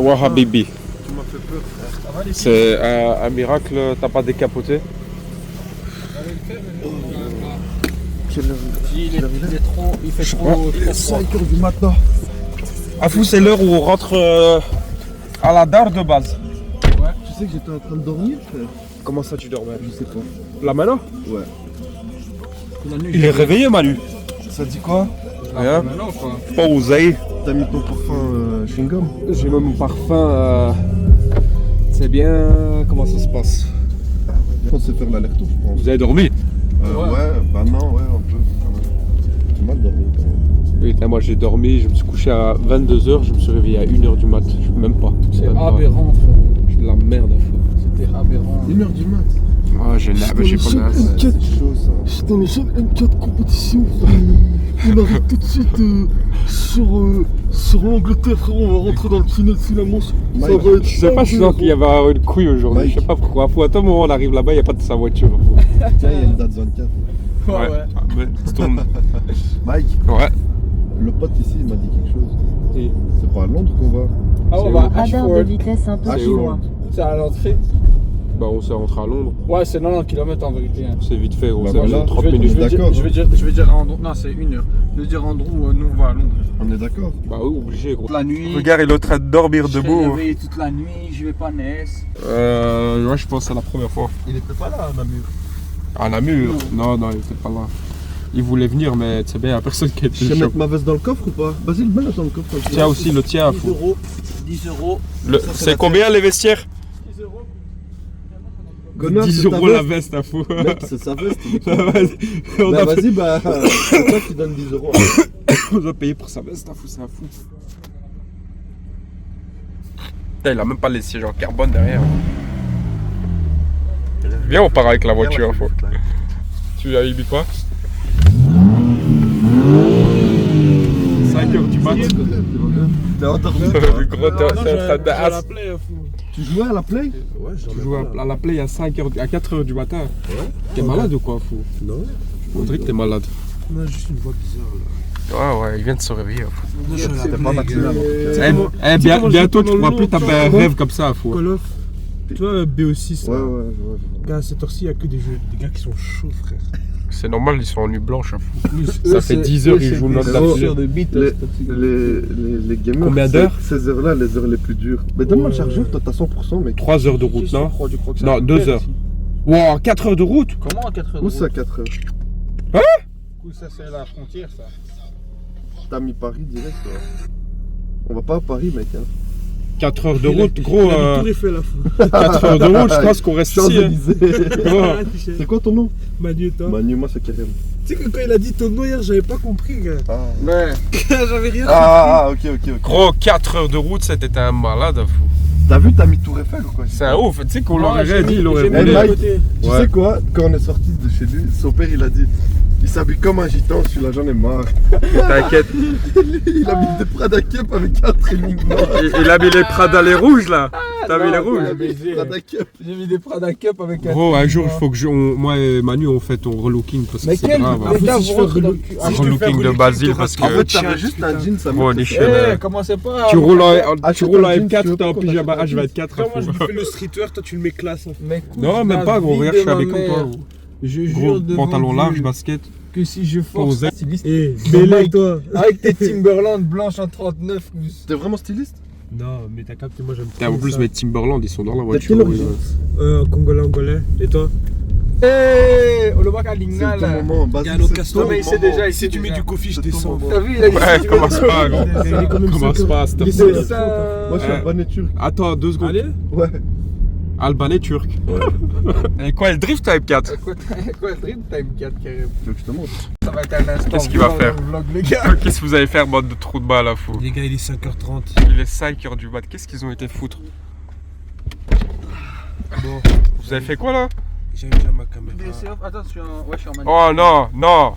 Wa Habibi. Tu m'as fait peur, frère. C'est un miracle, t'as pas décapoté. Il fait trop 5h du matin. Afou, c'est l'heure où on rentre à la dare de base. Tu sais que j'étais en train de dormir, frère. Comment ça tu dormais? Je sais pas. Là maintenant? Ouais. Il est réveillé Manu. Ça dit quoi? Rien. Pas oseille. T'as mis ton parfum chewing-gum? J'ai même mon parfum. C'est bien. Comment ça se passe? On sait faire l'aller-retour, je pense. Vous avez dormi? Ouais, bah non, ouais, un peu quand même. J'ai mal dormi quand même. Putain, moi j'ai dormi, je me suis couché à 22h, je me suis réveillé à 1h du mat. Je peux même pas. C'est Même pas. aberrant, frère. J'ai de la merde à faire. C'était aberrant. 1h du mat. Ah, j'ai pas C'est chaud ça. C'est dans les jeunes M4 compétition. On arrive tout de suite sur l'Angleterre, frérot. On va rentrer dans le tunnel finalement. Ça va être. Je sais pas, je sens qu'il y avait une couille aujourd'hui. Je sais pas pourquoi. Faut à tout moment on arrive là-bas, il n'y a pas de sa voiture. Tiens, il y a une date 24. Ouais. Ah, mais c'est ton- Mike, Ouais. le pote ici, il m'a dit quelque chose. Et- C'est pas à Londres qu'on va? Ah, on C'est va où? à Radar de Ashford. vitesse un peu Ah, plus chaud. loin. C'est à l'entrée. Bah, on s'est rentré à Londres. Ouais, c'est 90 km en vérité. Hein. C'est vite fait, gros. Bah C'est voilà. 30 je vais, minutes. je vais dire, D'accord. je vais dire à Andrew. Non, c'est 1 heure. Je vais dire à Andrew, nous on va à Londres. On est d'accord? Bah oui, obligé, gros. Toute la nuit. Regarde, il est en train de dormir Je serai debout. réveillé toute la nuit, je vais pas à Ness. Ouais, je pense que c'est la première fois. Il était pas là, Namur. À Namur? Non, il était pas là. Il voulait venir, mais tu sais bien, il y a personne qui a Je été sais chaud. mettre ma veste dans le coffre ou pas? Vas-y, mets-la dans le coffre. Tiens aussi le tien, 10 fou. euros. 10 euros. C'est combien les vestiaires? 10 euros. Connard, 10 c'est ta euros la veste. veste, à fou. Mec, c'est sa veste. Vas-y, on Bah a vas-y, bah c'est toi qui donne 10 euros. on doit payer pour sa veste, à fou, c'est un fou. Putain, il a même pas les sièges en carbone derrière. Viens, on part avec la voiture, fou. Tu as mis quoi? 5h du mat. T'es endormi? Gros, t'es en train de as. Tu jouais à la play? Ouais, Tu joues à la play à 4h du matin. T'es malade ou quoi, fou? Non, On dirait que t'es malade. on a juste une voix bizarre là. Ouais, il vient de se réveiller, fou. T'es pas vacciné alors. Bientôt, tu pourras plus longtemps, taper un rêve comme ça, fou. Call of. Tu vois, BO6 Ouais, là. ouais, ouais. À cette heure-ci, il n'y a que des gars qui sont chauds, frère. C'est normal, ils sont en nuit blanche, à fou. Eux, Ça fait 10 heures qu'ils jouent notre zéro. là-dessus. de beat. Les gamers, Combien d'heures? Ces heures-là, les heures les plus dures. Mais donne-moi le chargeur, toi t'as 100% mec. 3 heures de route, non? Je crois que Non, 2 heures. Wow, 4 heures de route? Comment à 4 heures? Où ça 4 heures? Du coup, ça c'est la frontière, ça. T'as mis Paris direct toi. On va pas à Paris mec hein. 4 heures de route, gros. Il a tout refait la fois. 4 heures de route, je pense qu'on reste ici. Hein. Champs-Élysées. Gros. C'est quoi ton nom? Manu et toi. Manu, moi c'est Kerem. Tu sais que quand il a dit ton nom hier, j'avais pas compris, gars. Ah, Ouais. J'avais rien ok. Gros, 4 heures de route, c'était un malade, à fou. T'as vu, t'as mis Tour Eiffel ou quoi? C'est un ouf, tu sais qu'on Ouais, l'aurait j'ai dit, mis- il aurait j'ai mis voulu. le Mike, côté. Tu Ouais. sais quoi? Quand on est sorti de chez lui, son père il a dit il s'habille comme un gitan, celui-là j'en ai marre. T'inquiète. Il a mis des Prada Cup avec un trimming noir. Il a mis les Prada les rouges, là. T'as vu les non, rouges? baiser. Prada Cup. J'ai mis des Prada Cup avec un. Gros, un jour, il faut que moi et Manu, on fait ton relooking parce que Mais c'est quel grave. les Hein. gars, si je vous fais rentrez dans le relook- cul. Un si je te fais relooking de relooking, Basile t'auras parce tout. En que fait, Tiens, t'avais juste un jean, ça Gros, me les fait- chiens. Commencez pas. tu roules achète en un jean, tu M4, veux t'es en pas pyjama qu'on achète un H24. Toi, à moi, je fond. me fais le streetwear, toi, tu le mets classe. Hein. Mais Non, même pas, gros. Regarde, je suis habillé comme toi. Gros. Je Gros, jure devant pantalon Dieu large, basket. que si je force Posé. styliste Eh, Mike, bélé, toi. avec tes Timberland blanches en 39 pouces. T'es vraiment styliste? Non, mais t'as capté, moi j'aime Putain, trop en plus, ça. mes Timberland, ils sont dans la T'as voiture. quelle origine? Congolais. Et toi? Hey, Olobaka C'est Lingala. ton moment, Basile, Gano c'est Castor. ton Mais il sait moment. déjà, il sait Si tu mets déjà. du coffee, je C'est ton descends. moment. T'as vu, il a dit Ouais, si tu commence veux- pas, gros. Il est quand même Commence cinq pas, heures. s'il te Il plaît. est C'est ça. Moi je suis albanais turc. Attends, 2 secondes. Allez. Ouais. Albanais turc. Et quoi, elle drift Type 4? Quoi, Dream Time 4 carrément. Tu veux que je te montre? Ça va être un instant. Qu'est-ce qu'il va vlog faire dans le vlog, les gars. Qu'est-ce que vous allez faire, bande de trous de balle, là, fou? Les gars, il est 5h30. Il est 5h du mat. Qu'est-ce qu'ils ont été foutre? Bon, Vous avez fait quoi, là? j'ai déjà ma caméra. Attends, je suis en. Ouais, je suis en manip. Oh non, non.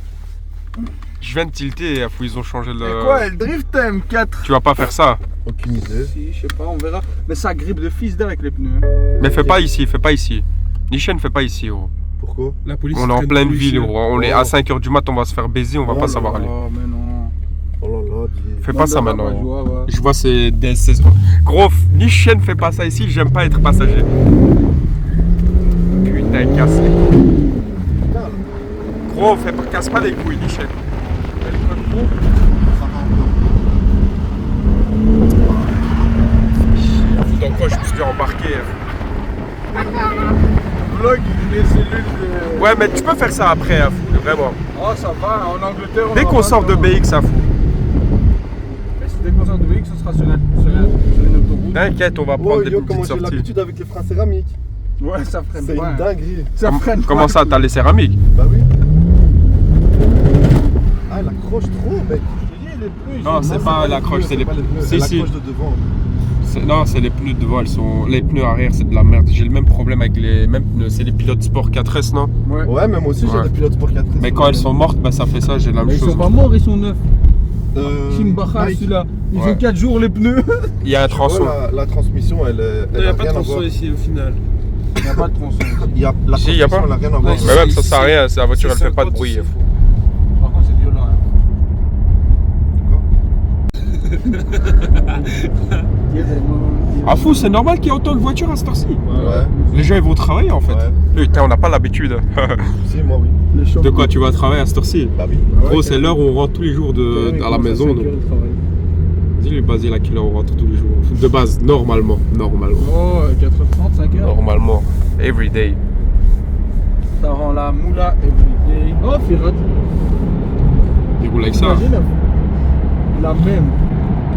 Je viens de tilter et ils ont changé Et quoi, le. le Drift Time 4? Tu vas pas faire ça. Aucune idée. Si, je sais pas, on verra. Mais ça grippe de fils avec les pneus. Mais fais pas ici, fais pas ici. Nichen, fais pas ici, gros. Pourquoi? La police. On est en traîne pleine tous les ville, chiens. gros. On est à 5h du mat, on va se faire baiser, on va Oh pas là savoir aller. Oh, mais non. Oh là là. Oh, Dieu. Fais pas ça maintenant. Ouais. Je vois c'est des saisons. Gros, ni chien ne fait pas ça ici, j'aime pas être passager. Putain, casse les couilles. Gros, casse pas les couilles, ni chien. Dans quoi je me suis embarqué. Vlog, les cellules de... Ouais, mais tu peux faire ça après, hein, vraiment. Oh, ça va, en Angleterre... Dès qu'on sort de BX, ça fout. Mais si dès qu'on sort de BX, ce sera sur une autoroute. T'inquiète, on va prendre Oh, des yo, petites comment j'ai sorties. l'habitude avec les freins céramiques. Ouais, ça freine C'est pas. une dinguerie. Ça freine pas. Comment ça, t'as les céramiques? Bah oui. Ah, elle accroche trop, mec. Non, c'est pas l'accroche, c'est les pneus. Si, si. L'accroche de devant. Non, c'est les pneus devant, elles sont... les pneus arrière, c'est de la merde. J'ai le même problème avec les mêmes pneus. C'est les pilotes Sport 4S, non? Ouais. Ouais, même aussi, j'ai Ouais. des pilotes Sport 4S. Mais quand elles sont mortes, bah ça fait ça, j'ai la Mais même ils chose. sont pas morts, ils sont neufs. Kimbacha, Nike. celui-là. Ils Ouais. ont 4 jours les pneus. Il y a un tronçon. Ouais, la transmission, elle Il n'y a a pas de rien à tronçon voir. ici au final. Il n'y a pas de tronçon. Il y a, la Si, il y a transmission, pas. elle a rien à voir. Ouais, Mais même ça sert à rien, la voiture elle C'est fait pas de 50 bruit. ici. Par contre, c'est violent. Hein. Ah fou, c'est normal qu'il y ait autant de voitures à cette heure-ci. Ouais. Les gens ils vont travailler en fait. Ouais. Putain, on n'a pas l'habitude. Si, moi, oui. De quoi tu vas travailler à cette heure-ci? Bah oui. Gros, c'est l'heure où on rentre tous les jours à la maison. Donc. Dis-lui Basile à quelle heure on rentre tous les jours. De base, normalement. Oh, 4h30, 5h. Normalement. Every day. Ça rend la moula everyday. Oh, Firat. Il roule avec ça. Imagine la même.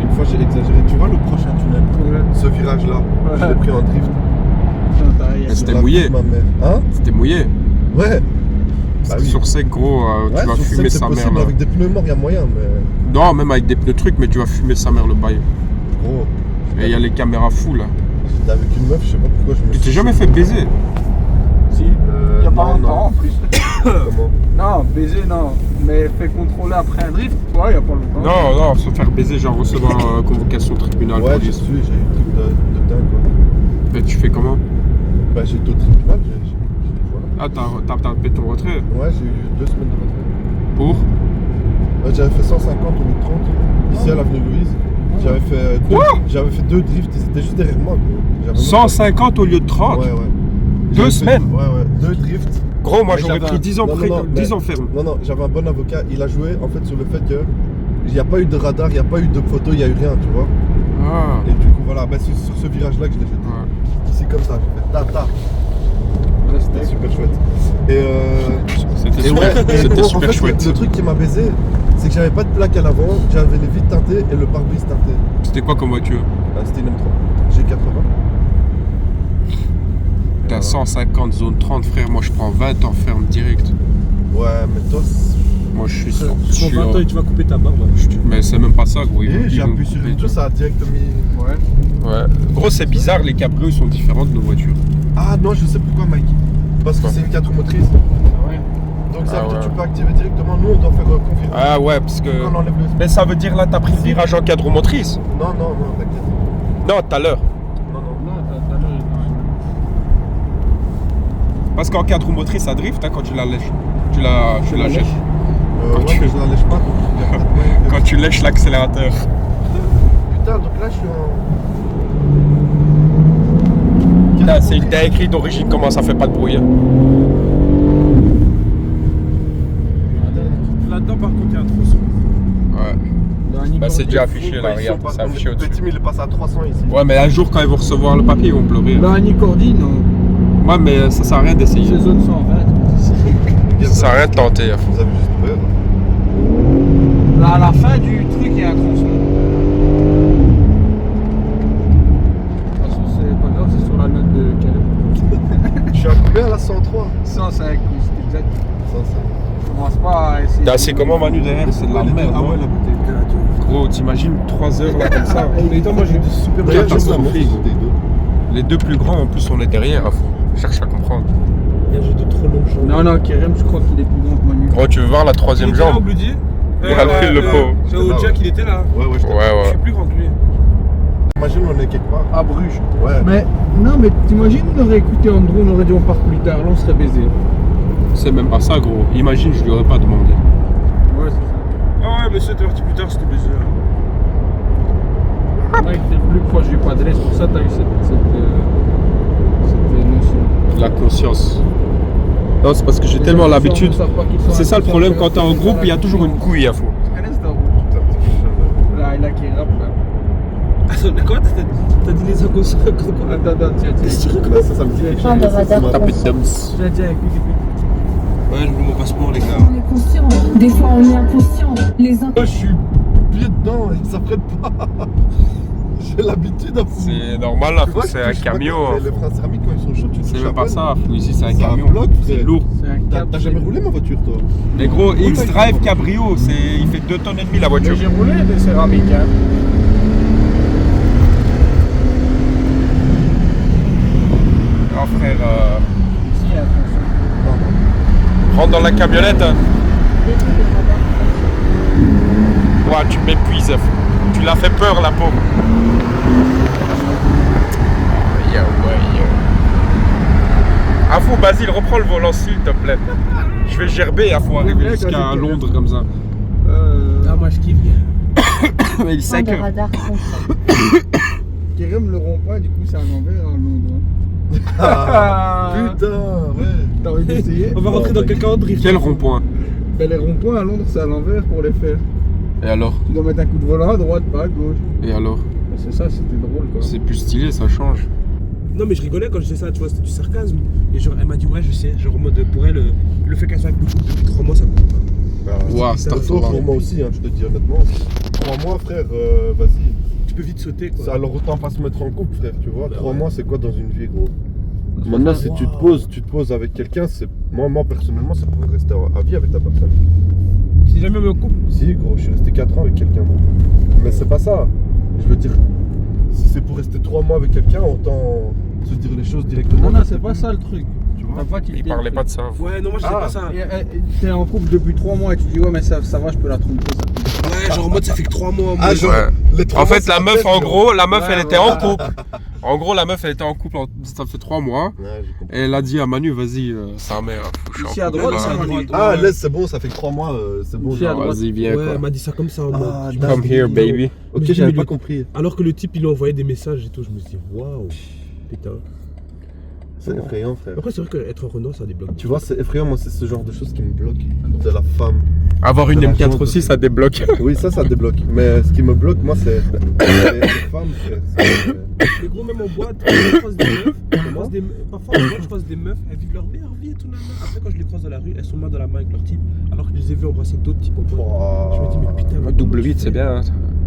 Une fois, j'ai exagéré. Tu vois le prochain tunnel? Ouais. Ce virage-là, je l'ai pris en drift. Mais c'était Sur la mouillé. vie de ma mère. Hein? C'était mouillé. Ouais. Bah oui. Sur sec, gros, Ouais, tu vas sur fumer sec, sa c'est mère possible. là. Avec des pneus morts, il y a moyen, mais Non, même avec des pneus trucs, mais tu vas fumer sa mère le bail. gros. Et il y a les caméras fous là. J'étais avec une meuf, je sais pas pourquoi je me Tu suis. t'es jamais fait baiser? Si, il n'y a pas non, longtemps non. en plus. Comment? Non, baiser, non. Mais fait contrôler après un drift, ouais, il n'y a pas longtemps. Non, se faire baiser, genre recevoir convocation tribunal. Ouais, j'ai police. su, j'ai eu un truc de dingue quoi. Mais tu fais comment? Bah, j'ai été au tribunal, voilà. Ah, t'as tapé ton retrait Ouais, j'ai eu 2 semaines de retrait. pour? J'avais fait 150 au lieu de 30 ici à l'avenue Louise. J'avais fait 2 drifts, ils étaient juste derrière moi. Gros. J'avais même 150 au lieu de 30? pas- Ouais, ouais. 2 J'avais fait- semaines? Ouais, 2 drifts. Gros, moi Mais j'aurais j'avais pris un- 10 ans, Non, non, non, 10 mais- ans ferme. Non, j'avais un bon avocat. Il a joué en fait sur le fait que il n'y a pas eu de radar, il n'y a pas eu de photo, il n'y a eu rien, tu vois. Ah. Et du coup, voilà, bah, c'est sur ce virage-là que je l'ai jeté. Ouais. Ici, comme ça, j'ai fait ta. C'était Resté. super chouette. C'était Et super, ouais, et c'était gros, en super fait, chouette. Le truc qui m'a baisé, c'est que j'avais pas de plaque à l'avant, j'avais les vitres teintées et le pare-brise teinté. C'était quoi comme voiture? C'était une M3. G80. T'as 150 zone 30, frère. Moi je prends 20 en ferme direct. Ouais, mais toi, Moi je suis Tu je prends suis 20 ans et tu vas couper ta barbe. Mais c'est même pas ça, gros. j'ai appuyé sur une chose, ça a direct mis. Ouais. Ouais. Gros, c'est bizarre, les cabrios sont différents de nos voitures. Ah non, je sais pourquoi, Mike. Parce que Pourquoi? c'est une 4 roues motrices. Ouais. Donc ça Ah veut dire ouais. que tu peux activer directement. Nous, on doit faire confirmer. Ah ouais, parce que. Quand on enlève le. Mais ça veut dire là, t'as pris le virage en cadre motrice? Non, t'inquiète. Non, tout à l'heure. Non. Non, t'as l'heure. Parce qu'en cadre motrice, ça drift hein, quand tu la lèches. Tu la lèches. Quand Ouais, tu- mais je la lèche pas, donc il y a pas de moyen que- Quand tu lèches l'accélérateur. Putain, donc là, je suis en. Putain, c'est une dinguerie d'origine, comment ça fait pas de bruit. Hein. Là-dedans, par contre, il y a un tronçon. Ouais. Bah, c'est déjà affiché là, regarde, c'est affiché au-dessus. Petit, mais il est passé à 300 ici. Ouais, mais un jour, quand ils vont recevoir le papier, ils vont pleurer. Bah, Annie Cordy, non. Ouais, mais ça sert à rien d'essayer. Chez zone 120. Ça sert à rien de tenter. Hein. Vous avez juste peur. Là, à la fin du truc, il y a un tronçon. De toute façon, c'est pas grave, c'est sur la note de Caleb. Je suis à combien là? 103 105, oui, c'est exact. 105. Je commence pas à essayer. C'est comment Manu derrière? C'est de la merde. Ah non ouais, la bouteille. Gros, t'imagines 3 heures là comme ça. Mais attends, moi j'ai des super Regarde, Regarde, j'ai ça la me fait. bouteille d'eau. Les deux plus grands, en plus, on est derrière. Faut cherche à comprendre. Il y a juste de trop longues jambes. Non, Kerem, je crois qu'il est plus grand que Manu. Gros, tu veux voir la Il troisième était là au jambe? Bludier Ouais, le pauvre. Jack, il était là. Ouais, Ouais, Je ouais. suis plus grand que lui. Imagine, on est quelque part. À Bruges. Ouais. Mais, non, mais t'imagines, on aurait écouté Andrew, on aurait dit on part plus tard, là on serait baisé. C'est même pas ça, gros. Imagine, je lui aurais pas demandé. Ouais, c'est ça. Ah ouais, mais 7 heures plus tard, c'était baisé. Ouais, t'es plus proche du padré, c'est pour ça que t'as eu cette notion. La conscience. Non, c'est parce que j'ai tellement l'habitude. C'est ça le problème quand t'es en groupe, il y a toujours une couille à fond. Là, il a qui rappe là. Attends, quoi? T'as dit les inconscients? Attends, tiens. Ça me dit quelque Fin de radar chose. Taper de conscient. dumps. Tiens, écoute. Ouais, je veux mon passeport, les gars. On est conscient, des fois on est inconscient. Les Moi, je suis pied dedans et ça prête pas. J'ai l'habitude à fou. C'est normal là, Tu vois, c'est je un touche camion. pas- Les freins céramiques, quand ils sont chauds, tu C'est touches même à pas peine. ça, fou, ici c'est un C'est un camion. bloc, C'est frère. lourd. C'est un T'as câble. jamais roulé ma voiture, toi? Mais gros, Roule X-Drive avec- Cabrio, il fait 2 tonnes et demie la voiture. Mais j'ai roulé des céramiques, hein. Non frère, Si, attention. rentre dans la camionnette. Ouais, tu m'épuises. Tu l'as fait peur la pauvre. Ah fou, Basile, reprends le volant s'il te plaît. Je vais gerber à faut arriver jusqu'à Londres comme ça. Ah, moi je kiffe. Mais il Fin sait de que... radar conscient. Kérim le rond-point, du coup, c'est à l'envers à Londres. Ah, putain, ouais. T'as envie d'essayer? On va rentrer dans quelqu'un en drift. Quel rond-point? Ben, les ronds-points à Londres, c'est à l'envers pour les faire. Et alors? Tu dois mettre un coup de volant à droite, pas à gauche. Et alors? Ben, c'est ça, c'était drôle quoi. C'est plus stylé, ça change. Non, mais je rigolais quand je disais ça, tu vois, c'était du sarcasme. Et genre, elle m'a dit, ouais, je sais. Genre, en mode, pour elle, le fait qu'elle soit avec nous depuis 3 mois, ça me compte pas. Bah, Ouah, c'est ça un taux va. pour moi aussi, hein, je te dis honnêtement. 3 mois, frère, vas-y. Tu peux vite sauter, quoi. Ça, alors autant pas se mettre en couple, frère, tu vois. Bah 3 ouais. mois, c'est quoi dans une vie, gros? Maintenant, si tu te poses avec quelqu'un, c'est moi personnellement, ça pourrait rester à vie avec ta personne. Si jamais on me coupe. Si, gros, je suis resté 4 ans avec quelqu'un, moi. Mais c'est pas ça. Je veux dire, si c'est pour rester 3 mois avec quelqu'un, autant se dire les choses directement. Non, c'est pas ça le truc. Tu vois. T'as pas qu'il Il te parlait dit. pas de ça. Ouais, non, moi je sais Ah. pas ça. T'es en couple depuis 3 mois et tu dis ouais mais ça va, je peux la tromper. Ouais, genre en mode, ça fait que 3 mois. Ah, moi, genre, Ouais. les 3 En mois, fait, c'est la meuf, tête, en genre. gros, la meuf, Ouais, elle était ouais. en couple. En gros, la meuf, elle était en couple, ça fait 3 mois. Ouais, j'ai compris. Et elle a dit à Manu, vas-y, sa mère, faut que je Ici suis en à couple. droite, Ouais. c'est à Ouais. droite. Ah, laisse, c'est bon, ça fait que 3 mois, c'est bon. Ici à genre. droite. Vas-y, viens Ouais, elle quoi. m'a dit ça comme ça en Ah, mode. d'accord. Come here, baby. Ok, Mais j'ai j'avais mis pas le- compris. Alors que le type, il lui envoyait des messages et tout, je me suis dit, waouh, putain. C'est effrayant, frère. Après, c'est vrai qu'être Renault, ça débloque. Tu vois, c'est effrayant, moi, c'est ce genre de choses qui me bloquent. De la femme. Avoir une De la M4 jante. aussi, ça débloque. Oui, ça débloque. Mais ce qui me bloque, moi, c'est les femmes, frère. Mais gros, même en boîte, je croise des meufs. Parfois, en boîte, je croise des meufs, elles vivent leur meilleure vie et tout. Nan, nan. Après, quand je les croise dans la rue, elles sont main dans la main avec leur type. Alors que je les ai vues embrasser d'autres types en boîte. Je me dis, mais putain, mais Double comment tu 8, c'est fais bien, hein,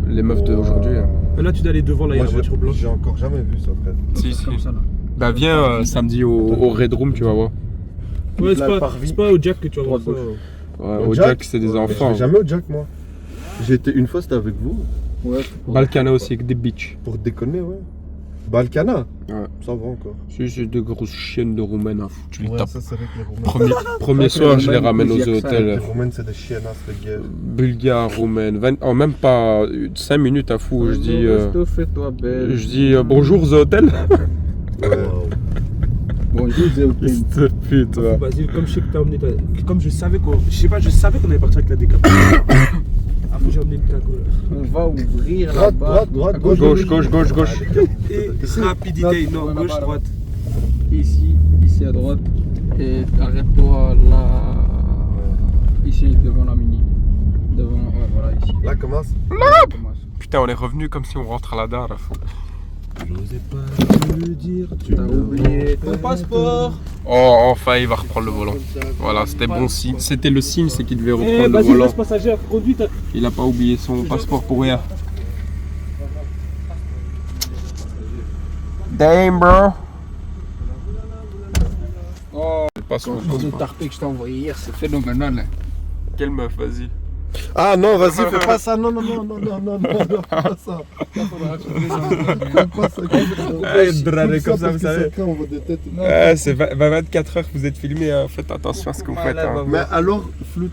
les meufs d'aujourd'hui. hein. Mais là, tu dois aller devant, là, il y a Moi, la voiture blanche. j'ai encore jamais vu ça, frère. Si, si. Comme ça là. Bah, viens samedi au Red Room, tu vas voir. Ouais, La parvis. c'est pas au Jack que tu vas voir ça. Droite, Ouais, au Jack, c'est des enfants. Je vais jamais au Jack, moi. J'ai été une fois, c'était avec vous. Ouais. Balkana aussi, avec des bitches. Pour déconner, ouais. Balkana. Ouais. Ça va encore. Si, c'est de grosses chiennes de Roumaines, hein, faut que tu les Ouais, tapes. ça, c'est vrai que les Roumains. Premier soir, je les Roumaines, ramène il y aux a que ça, Les hôtels. Roumaines, c'est des chiennasses, les gars. Bulgares, Roumaines, en même pas 5 minutes à fou. Je dis, Fais-toi belle. bonjour, The Hotel. Ouais. Bonjour, Zéoté. Pute, ouais. Basile, comme je sais que t'as emmené comme je savais qu'on. Je sais pas, je savais qu'on allait partir avec la décap. Ah, faut que j'ai emmené une cago là. On va ouvrir Droite, là-bas. droite, droite, À gauche. Gauche. Et rapidité, non, Ouais, gauche, là-bas, droite. Ici à droite. Et arrête-toi là. Ici devant la mini. Devant, ouais, voilà, ici. Là, commence. Commence. Putain, on est revenu comme si on rentre à la dare. J'osais pas te le dire, tu T'as oublié ton passeport. Oh, enfin, il va reprendre le volant. Voilà, c'était bon signe. C'était le signe, c'est qu'il devait Eh, reprendre le vas-y, volant. laisse passager, conduite. Il a pas oublié son passeport pour rien. Damn, bro. Oh, Le passeport. le tarpé que je t'ai envoyé hier, c'est phénoménal. Quelle meuf, vas-y. Ah non, vas-y, fais pas ça. Non, fais pas ça. Fais pas ça. comme ça, vous savez. On voit des têtes. C'est 24 heures que vous êtes filmé, hein. Faites attention à ce que vous faites. Hein. Mais alors, floute.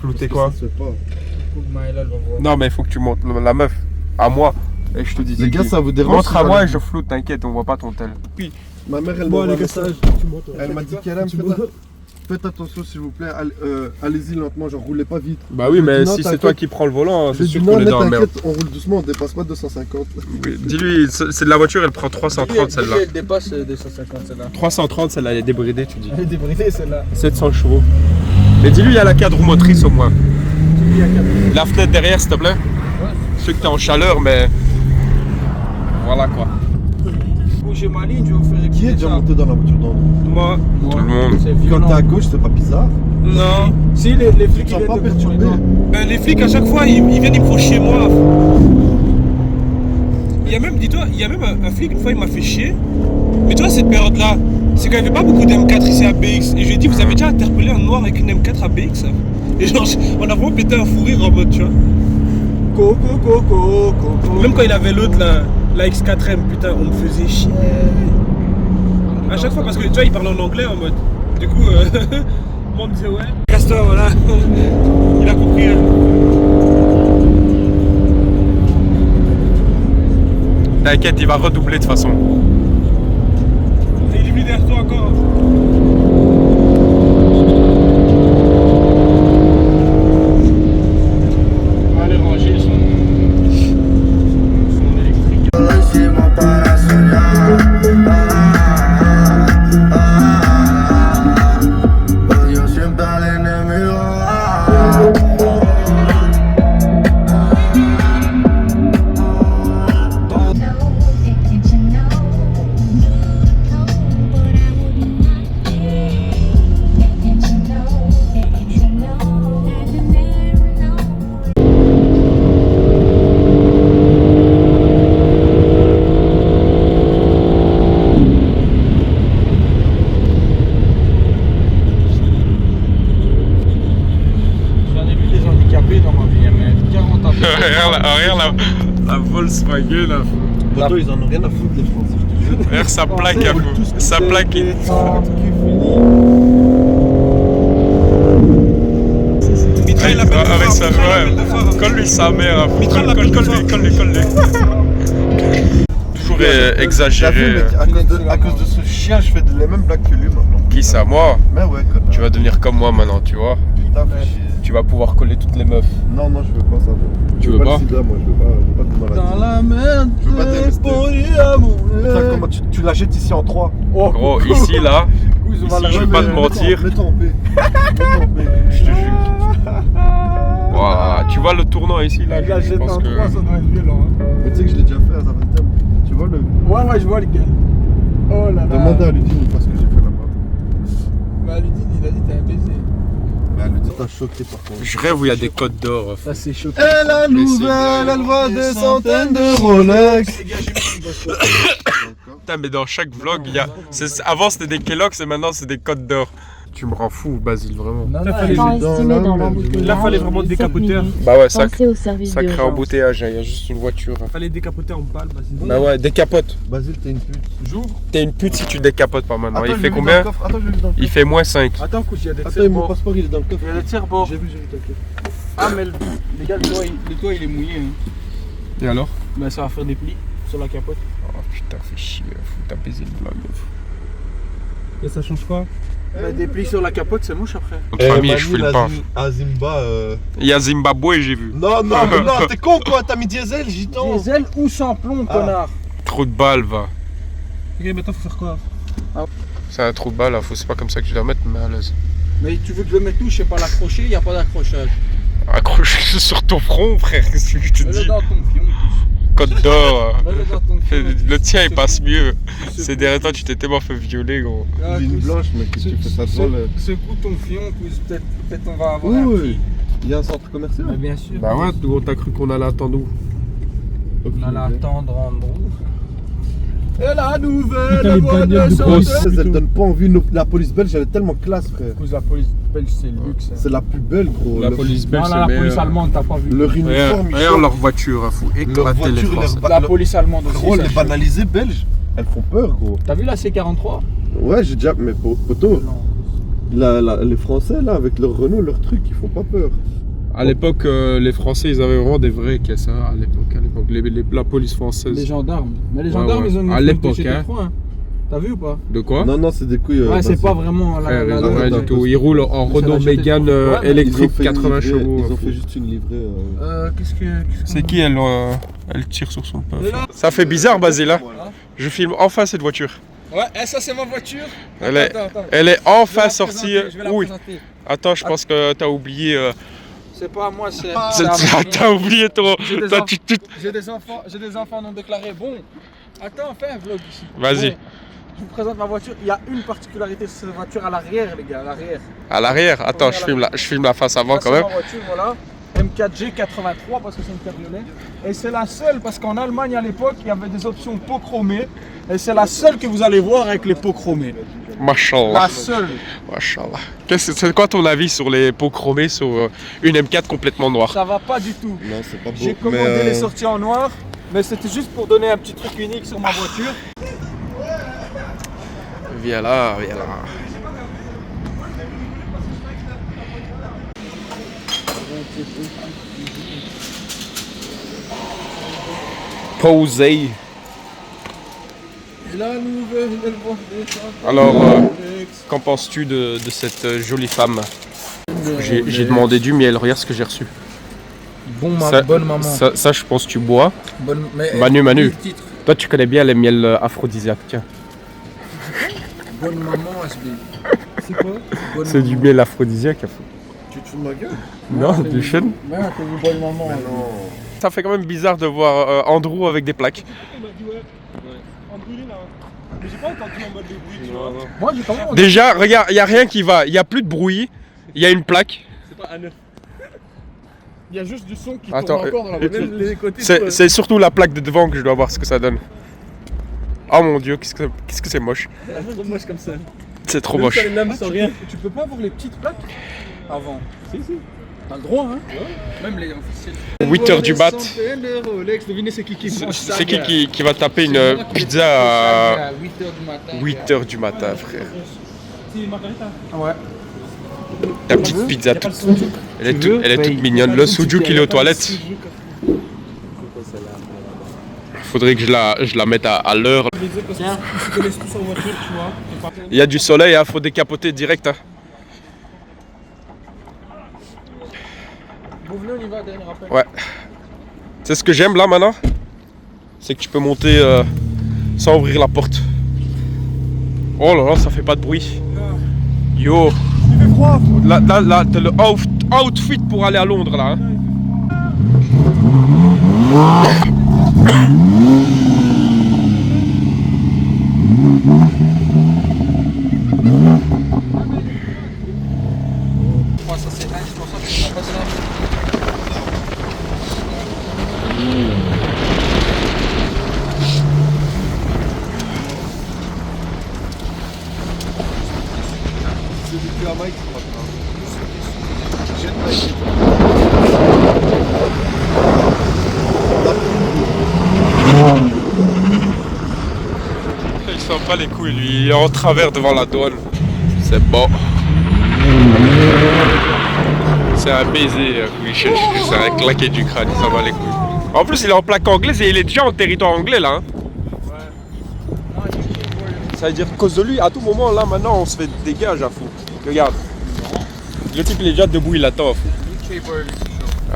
Flouter Ça quoi se fait pas. Non, mais il faut que tu montes la meuf à moi. Et je te dis. Les gars, ça vous dérange? Montre à moi et je floute, t'inquiète, on voit pas ton tel. Ma mère, elle Bon, m'a les gars, ça, tu montes. Elle m'a dit qu'elle aime. Tu montes. faites attention s'il vous plaît, allez-y lentement, genre roulez pas vite. Bah oui, mais Non, si c'est t'inquiète. toi qui prends le volant, c'est J'ai sûr dit qu'on non, est mais dans la merde. t'inquiète, on roule doucement, on dépasse pas 250. Oui, dis-lui, c'est de la voiture, elle prend 330 celle-là. Elle dépasse 250 celle-là. 330 celle-là, elle est débridée, tu dis. Elle est débridée celle-là. 700 chevaux. Mais dis-lui, il y a la cadre motrice au moins. La fenêtre derrière, s'il te plaît. Je sais que t'es en chaleur, mais. Voilà quoi. Bougez ma ligne, je vais vous faire écouter Qui est déjà ça. monté dans la voiture d'en haut? Moi, Tout le monde. C'est Quand violent. t'es à gauche, c'est pas bizarre? non. Si les flics Tu ils te sens viennent pas de perturbé? Ben, les flics, à chaque fois, ils viennent, ils me font chier moi. Il y a même, dis-toi, il y a même un flic, une fois, il m'a fait chier. Mais tu vois, cette période-là, c'est qu'il n'y avait pas beaucoup d'M4 ici à BX. Et je lui ai dit, vous avez déjà interpellé un noir avec une M4 à BX? Et genre, on a vraiment pété un fou rire en mode, tu vois. Coco. Même quand il avait l'autre, la X4M, putain, on me faisait chier. À chaque fois, parce que tu vois, il parlait en anglais en mode. Du coup, moi, on me disait, ouais, casse-toi, voilà. Il a compris. T'inquiète, il va redoubler de toute façon. Et il est venu derrière toi encore. On va aller ranger son électrique. J'en ai vu des handicapés dans ma vie, mais 40 ans. Regarde la Volkswagen là. Poto, ils en ont rien à foutre, les Français, je te jure. Regarde sa plaque à vous. Sa plaque est. Mitra, il appelle le Avec phare, sa. Mitra, il appelle le phare. Ouais. Colle-lui sa mère. Mitra l'appelle le phare. Colle-lui. Toujours T'as vu, exagéré. mec, à cause de ce chien, je fais les mêmes blagues que lui maintenant. Qui ça, moi? Mais ouais, connard. Tu vas devenir comme moi maintenant, tu vois. Putain, fais chier. Tu vas pouvoir coller toutes les meufs. Non, je veux pas ça. Tu veux le pas? sida, moi, je veux pas de maladie. Dans la merde, Je veux pas t'investir. Putain, comment tu la jettes ici en 3? Gros, ici là, ici, je vais pas te mentir. Mets-toi en paix. Mets-toi en paix. Je te jure. Voilà, tu vois le tournant ici là, je pense que. doit être violent. Mais tu sais que je l'ai déjà fait à Zaventem. Tu vois le. Ouais, je vois lequel. Oh là là. Demandez à Ludine parce que j'ai fait là-bas. Bah, Ludine, il a dit t'es un baiser. Mais Ludine t'a choqué par contre. Je rêve où il y a des codes d'or. Ça, c'est chaud. Et la nouvelle, elle voit des centaines de Rolex. Putain, mais dans chaque vlog, il y a. Avant c'était des Kellogg's et maintenant c'est des codes d'or. Tu me rends fou, Basile, vraiment. Non, Là, fallait- Temps estimé dans Là, l'embouteillage. là, fallait vraiment décapoter. Bah ouais, Pensez au service sacré d'urgence. embouteillage, il y a juste une voiture. Fallait décapoter en balle, vas-y. Bah ouais, décapote. Basile, t'es une pute. J'ouvre. T'es une pute si tu décapotes pas maintenant. Attends, Il je fait l'ai vu combien? dans le coffre. Attends, je l'ai vu dans le Il coffre. fait moins 5. Attends, couche, il y a des Attends, mon passeport il est dans le coffre. Il y a des tiers-bords. J'ai vu, t'inquiète. Ah, mais les gars, le toit, il est mouillé. Hein. Et alors? Bah, ça va faire des plis sur la capote. Oh putain, fais chier, faut t'as baisé le vlog. Et ça change quoi? Bah, des plis sur la capote, c'est moche après. Notre famille, je fais le pas. Azimba. Il y a Zimbabwe, j'ai vu. Non, non, t'es con quoi, t'as mis diesel, gitan. Diesel ou sans plomb, connard. Trou de balle, va. Ok, maintenant, faut faire quoi? C'est un trou de balle, là. C'est pas comme ça que je dois mettre, mais à l'aise. Mais tu veux que je le mette où? Je sais pas l'accrocher, y a pas d'accrochage. Accroché sur ton front, frère, qu'est-ce que je te Mets-le dis? dans ton fion. Code d'or. Mets-le dans ton fion. Le tien, il passe mieux. Ce Ces derniers temps, tu t'es tellement fait violer, gros. Ah, Ligne pousse. blanche, mec, qu'est-ce que tu fais ça devant le. Secoue ton fion, pousse. Peut-être on va avoir Oui, un oui. petit. Il y a un centre commercial. Bah, bien sûr. Bah ouais, gros, t'as cru qu'on allait attendre où? On allait attendre en gros. Et la nouvelle Putain, les voix bagnoles de de chanteur. police. Elle donne pas envie. La police belge, elle est tellement classe, frère. Cause la police belge, c'est le luxe. C'est la plus belle, gros. La Le- police belge, Non, c'est là, la police meilleur. allemande, t'as pas vu. Leur uniforme, Regarde, ils regarde sont- leur voiture, faut Leur éclater les voiture, Français. La police allemande aussi. Gros, ça les chauffe. banalisées belges, elles font peur, gros. T'as vu la C43? Ouais, j'ai déjà. Mais poto, les Français, là, avec leur Renault, leur truc, ils font pas peur. À l'époque, les Français, ils avaient vraiment des vraies caisses, hein, à l'époque. La police française. Les gendarmes. Mais les Ouais, gendarmes, ouais. ils ont une À l'époque, GT3, hein. T'as vu ou pas? De quoi? Non, non, c'est des couilles. Ouais, c'est vas-y. pas vraiment Frère, la ils ont rien du tout. Ils roulent en C'est Renault la jetée. Mégane Ouais, Ils ont électrique fait une 80 livrée, chevaux. Ils ont fait juste une livrée. C'est qui elle tire sur son puff. Et là Ça fait bizarre, Basile. Hein. Je filme enfin cette voiture. Ouais, ça c'est ma voiture. Elle est, Attends. elle est Je vais enfin la sortie. présenter, je vais la Oui. présenter. Attends, je pense que t'as oublié. C'est pas moi, c'est. T'as oublié ton. J'ai des toi, enfants. tu- J'ai des enfants non déclarés. Bon, attends, fais un vlog ici. Vas-y. Bon, je vous présente ma voiture. Il y a une particularité de cette voiture à l'arrière, les gars, à l'arrière. À l'arrière. Attends, Ouais, je filme la face avant Ça, quand c'est même. ma voiture, voilà. M4G 83 parce que c'est une cabriolet. Et c'est la seule, parce qu'en Allemagne à l'époque, il y avait des options peau chromée. Et c'est la seule que vous allez voir avec les peaux chromées. Machallah. La seule. Machallah. C'est quoi ton avis sur les peaux chromées sur une M4 complètement noire? Ça va pas du tout. Non, c'est pas beau. J'ai commandé les sorties en noir, mais c'était juste pour donner un petit truc unique sur ma voiture. Viens là, viens là. Posé. La nouvelle Alors, qu'en penses-tu de cette jolie femme? J'ai demandé du miel, regarde ce que j'ai reçu. Bonne maman. Ça, je pense que tu bois. Bonne, mais, Manu. le titre. Toi, tu connais bien les miels aphrodisiaques, tiens. Bonne maman, SB. C'est quoi? Bonne C'est du maman. miel aphrodisiaque. Tu te fous de ma gueule? Non, c'est du chêne. Ouais, c'est une bonne maman. Non. Ça fait quand même bizarre de voir Andrew avec des plaques. On m'a dit ouais. En brûlé là. Mais j'ai pas entendu en mode de bruit, tu vois. Moi, j'ai quand même. Déjà, regarde, il n'y a rien qui va. Il n'y a plus de bruit. Il y a une plaque. C'est pas à neuf. Il y a juste du son qui Attends, tourne encore dans la voiture. Même les côtés. C'est surtout la plaque de devant que je dois voir ce que ça donne. Oh mon dieu, qu'est-ce que c'est moche. C'est trop moche comme ça. C'est trop Même moche. ça, les lames sans rien. Tu peux pas avoir les petites plaques avant. Si. T'as le droit, hein? Même les officiels. 8h du mat. Rolex, devinez c'est qui mange ça, C'est gars. qui va taper une pizza à 8h du matin. 8h du matin, frère. C'est Margarita. Ouais. Ta petite pizza toute. Elle est toute mignonne. Le sujuk il est aux toilettes. Faudrait que je la mette à l'heure. Je les ai parce qu'ils se connaissent tous en voiture, tu vois. Et par- Il y a du soleil, hein, faut décapoter direct. Hein. Vous venez, on y va, dernier rappel. Ouais. C'est ce que j'aime là maintenant. C'est que tu peux monter sans ouvrir la porte. Oh là là, ça fait pas de bruit. Yo. Il fait froid. Là t'as le outfit pour aller à Londres là. Hein. Ouais, ça c'est indispensable, je comprends pas ça. Il sent pas les couilles lui, il est en travers devant la douane. C'est bon. C'est un baiser, Michel. C'est un claquet du crâne, il s'en va les couilles. En plus, il est en plaque anglaise et il est déjà en territoire anglais là. Hein. Ça veut dire qu'à cause de lui, à tout moment là, maintenant, on se fait dégage à fou. Regarde. Le type il est déjà debout, il attend.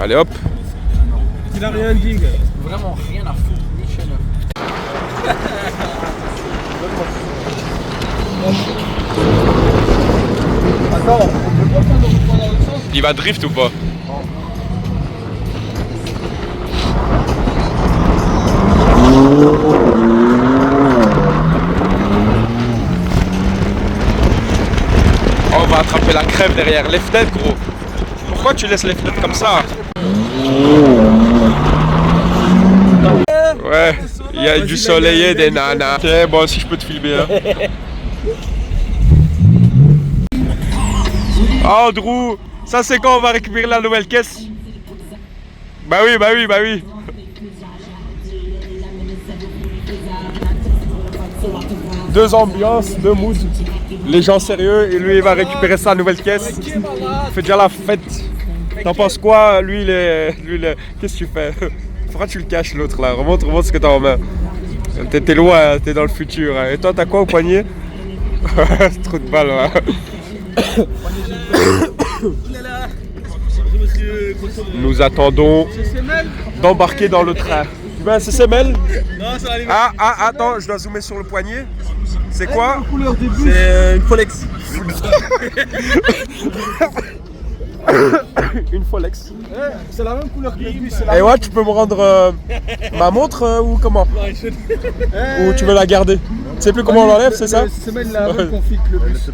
Allez hop. Il a rien dit, gars. Vraiment rien à foutre, Michel. Attends, on peut pas faire de point dans l'autre sens. Il va drift ou pas? Oh, on va attraper la crève derrière les fenêtres, gros. Pourquoi tu laisses les fenêtres comme ça? Ouais, il y a du soleil et des nanas. Ok, bon, si je peux te filmer. Hein. Andrew, ça c'est quand on va récupérer la nouvelle caisse? Bah oui. Deux ambiances, deux moods. Les gens sérieux et lui il va récupérer sa nouvelle caisse. Il fait déjà la fête. T'en penses quoi? Lui il est... Qu'est-ce que tu fais? Pourquoi tu le caches l'autre là? Remontre ce que t'as en main. T'es loin, t'es dans le futur. Hein. Et toi, t'as quoi au poignet? C'est trop de balles. Hein. Nous attendons d'embarquer dans le train. Tu veux un CCML? Ah, attends, je dois zoomer sur le poignet. C'est quoi? C'est une Folex. Une Folex. C'est la même couleur que le bus. Et ouais, tu peux me rendre ma montre ou comment? Ou tu veux la garder? Tu sais plus comment on l'enlève, c'est ça? C'est même la même config que le bus.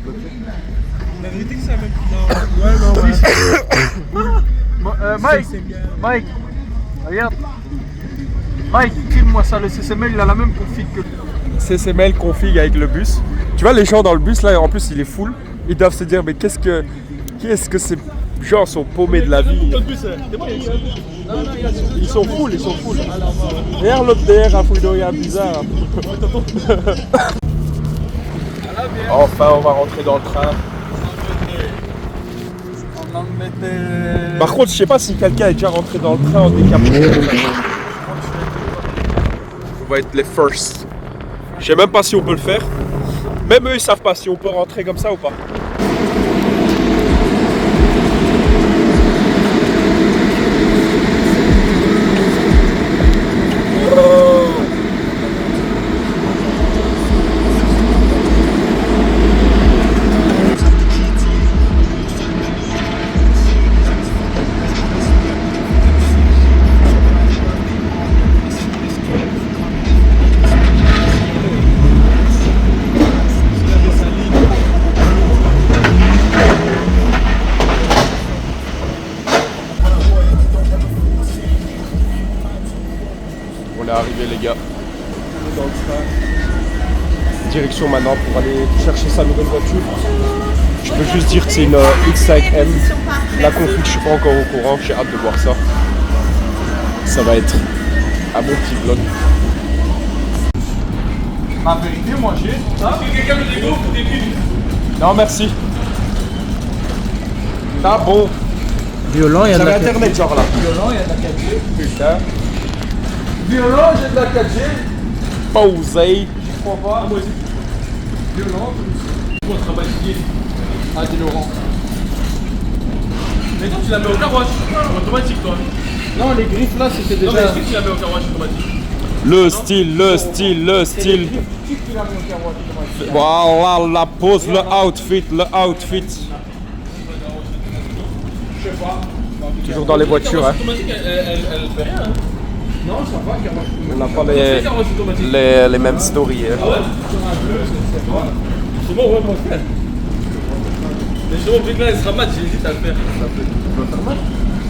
La vérité que c'est la même. Mike, regarde. Mike, filme-moi ça, le CCML il a la même config que le CCML config avec le bus. Tu vois les gens dans le bus là, en plus il est full. Ils doivent se dire mais qu'est-ce que ces gens sont paumés de la vie. Ils sont full. Regarde l'autre derrière un fouille bizarre. Enfin on va rentrer dans le train. Par contre je sais pas si quelqu'un est déjà rentré dans le train en décapoté. On va être les first. Je sais même pas si on peut le faire. Même eux ils savent pas si on peut rentrer comme ça ou pas. On est arrivé les gars. Dans le train. Direction maintenant pour aller chercher sa nouvelle voiture. Je peux juste dire que c'est une X5M. La config, je suis pas encore au courant, j'ai hâte de voir ça. Ça va être un bon petit vlog. La vérité, moi j'ai. Quelqu'un me dégoûte pour des films. Non merci. Ah bon. Violent, il y a de J'avais la 4G. internet genre là. Violent, il y a de la 4G. Putain. Violent, j'ai de la 4G. Pausé. J'y crois pas. Moi aussi. Violent, Moi, je travaille ici. ah, dis Laurent. Mais toi, tu la mets au carwash. Automatique, toi. Non, les griffes là, c'était Non, mais déjà. est-ce que tu la mets au carwash automatique? Le style. Qui l'a mis au carreau automatique. Voilà la pose, le outfit. Je sais pas. Toujours dans les voitures. Hein. Automatique, elle fait rien. Hein. Non, ça va, carreau. On n'a pas C'est carwash automatique. les mêmes stories. Hein. Ah ouais? C'est bon, ouais, moi, frère. Mais justement, vu que là, elle sera mat, j'hésite à le faire.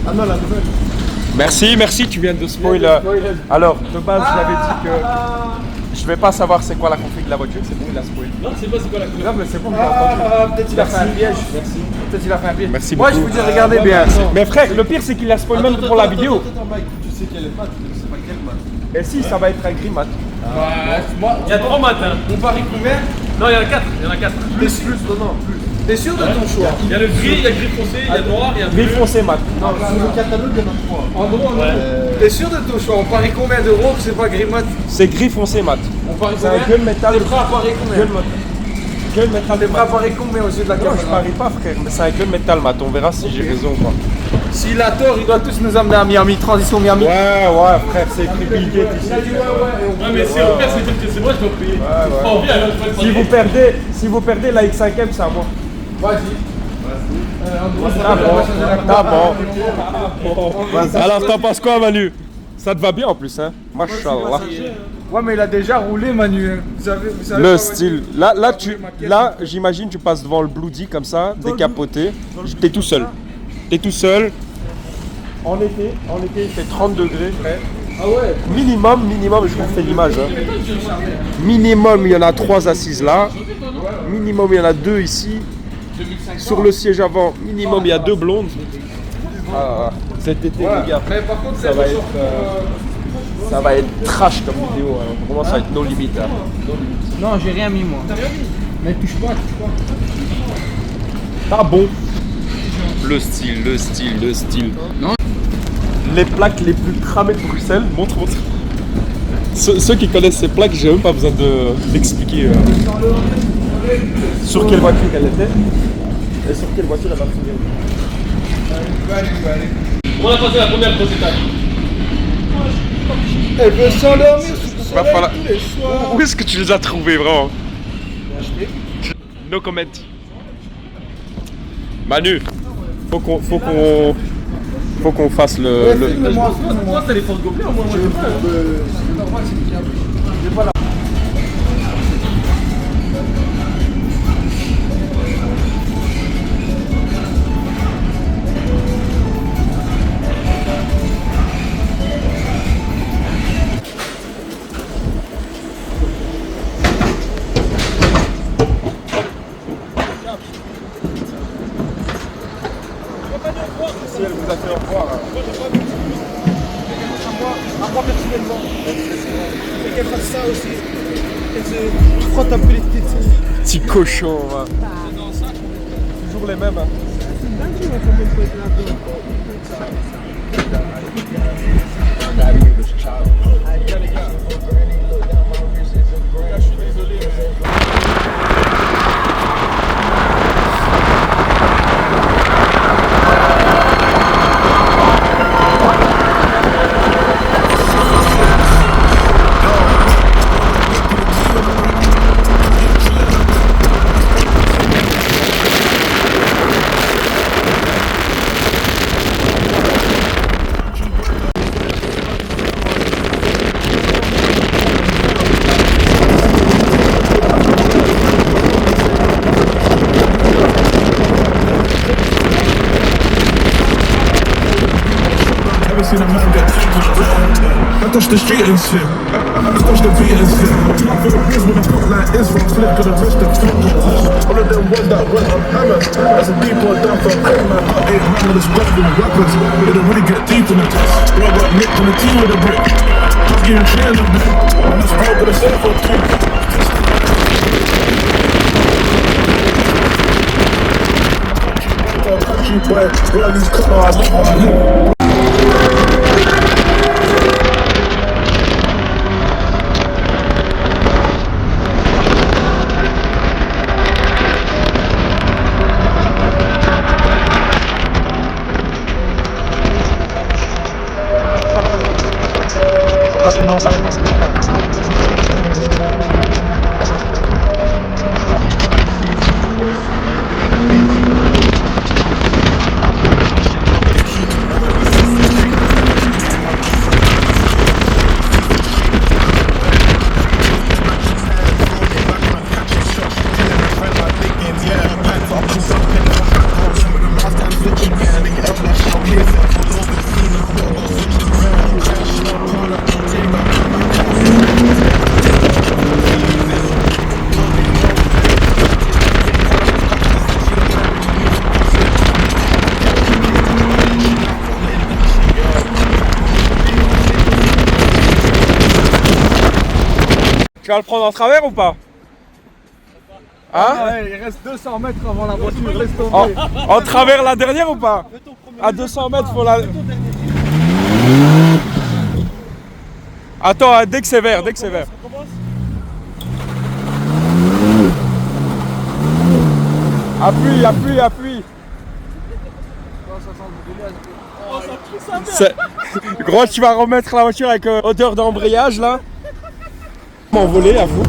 Ah non, la nouvelle. Merci, tu viens de spoil. Alors, de base, je l'avais dit que je vais pas savoir c'est quoi la config de la voiture, c'est bon, il a spoil. Non, c'est pas, c'est quoi la couleur? Non, mais c'est bon, j'ai entendu. Peut-être il a fait un piège. Merci. Peut-être il a fait un piège. Merci Moi, je beaucoup. vous dis, regardez bien. Mais frère, le pire c'est qu'il a spoil même pour la vidéo. Attends, Mike, tu sais quelle est mat, tu sais pas quelle mat. Et si, ça va être un gris mat. Moi, Il y a 3 mats, hein. on parie combien? Non, il y en a 4. Il y en a 4. Plus. T'es sûr de ton choix? Il y a le gris, il y a le gris foncé, il y a le noir, il y a le Gris bleu. foncé mat. Non, sur le catalogue, il y en a 3. En gros, Ouais. t'es sûr de ton choix? On parie combien d'euros que c'est pas gris mat? C'est gris foncé mat. On parie C'est un combien? gunmetal. T'es prêt à parier combien? Gunmetal T'es prêt à mat. parier combien aux yeux de la Non, je caméra? parie pas frère, mais c'est un gunmetal mat. On verra si j'ai raison ou pas. S'il a tort, il doit tous nous amener à Miami. Transition Miami. Ouais, frère, c'est écrit Bill Gates ici. Ouais, mais si on perd, c'est dire que c'est moi, je dois payer. ouais. Oh, viens, alors, je vais te payer. Si vous perdez la X5M, c'est à moi. Vas-y. T'as bon. Alors t'en penses quoi Manu? Ça te va bien en plus hein? Machallah. Ouais, mais il a déjà roulé, Manu. Hein. Vous savez Le pas, style. Là, j'imagine tu passes devant le Bloody comme ça, décapoté. T'es tout seul. En été, il fait 30 degrés, frère. Ah ouais. Minimum, je vous fais l'image. Hein. Minimum, il y en a 3 assises là. Minimum, il y en a 2 ici. Sur le siège avant, minimum, il y a 2 blondes. Ah, cet été, les gars, Mais par contre, ça va être trash comme vidéo. Hein. Vraiment, ça va être nos limites. Hein. Non, j'ai rien mis, moi. T'as rien mis? Mais touche pas. Pas bon. Le style. Non. Les plaques les plus cramées de Bruxelles. Montre. Ceux qui connaissent ces plaques, j'ai même pas besoin d'expliquer sur quelle voiture elle était et sur quelle voiture elle va finir. On a passé la première grosse étape. Elle veut s'endormir sous le Va soleil falloir- tous les soirs. Où est-ce que tu les as trouvés vraiment? No comment. Manu, faut qu'on fasse le... Filme-moi, Moi, c'est les forces gobelins, moi, je sais pas. Si elle vous a fait au revoir. À moi personnellement. Et qu'elle fasse ça aussi. Elle se frotte un peu les tétines. Petit cochon. Hein. Toujours les mêmes. Hein. See the man get I touch the street and shit. I touch the beat and shit. I feel the biz when I put like Israel. Flip to the rest of the all of them ones that went on hammer. As a deep or down from pain, man. Got 8 man with a squad with rappers. They don't really get deep in the test. Bro, I got nicked on the team with a brick. Just getting clear of them. And that's bro, but it's for two. Country boy, all these cars. Tu vas le prendre en travers ou pas? Hein? Ouais, il reste 200 mètres avant la voiture, laisse tomber. En travers la dernière ou pas? À 200 mètres, faut la... Attends, hein, dès que c'est vert, dès que c'est vert. Appuie, appuie, appuie. Gros, tu vas remettre la voiture avec odeur d'embrayage là. M'envoler à vous.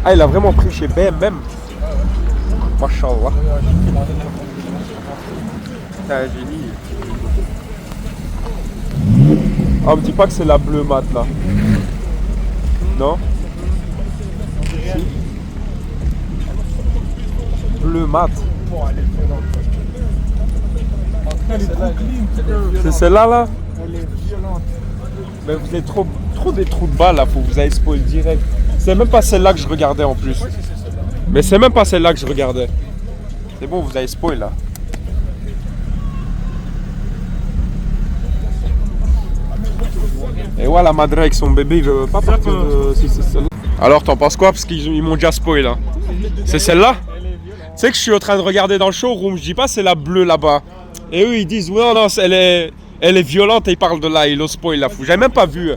Ah, il a vraiment pris chez BM. Machallah. C'est un génie. Oh, me dis pas que c'est la bleue mat là. Non? Si. Bleu mat. C'est celle-là là? Elle est violente. Mais vous êtes trop des trous de balles là, faut vous avez spoil direct. C'est même pas celle-là que je regardais en plus. Mais c'est même pas celle-là que je regardais. C'est bon, vous avez spoil là. Et voilà, Madra avec son bébé, il veut pas partir de... Si c'est celle-là. Alors, t'en penses quoi? Parce qu'ils m'ont déjà spoil. Hein. C'est celle-là? Tu sais que je suis en train de regarder dans le showroom, je dis pas c'est la bleue là-bas. Et eux ils disent ouais, non, elle est violente et ils parlent de là, ils l'ont spoil la fou. J'avais même pas vu.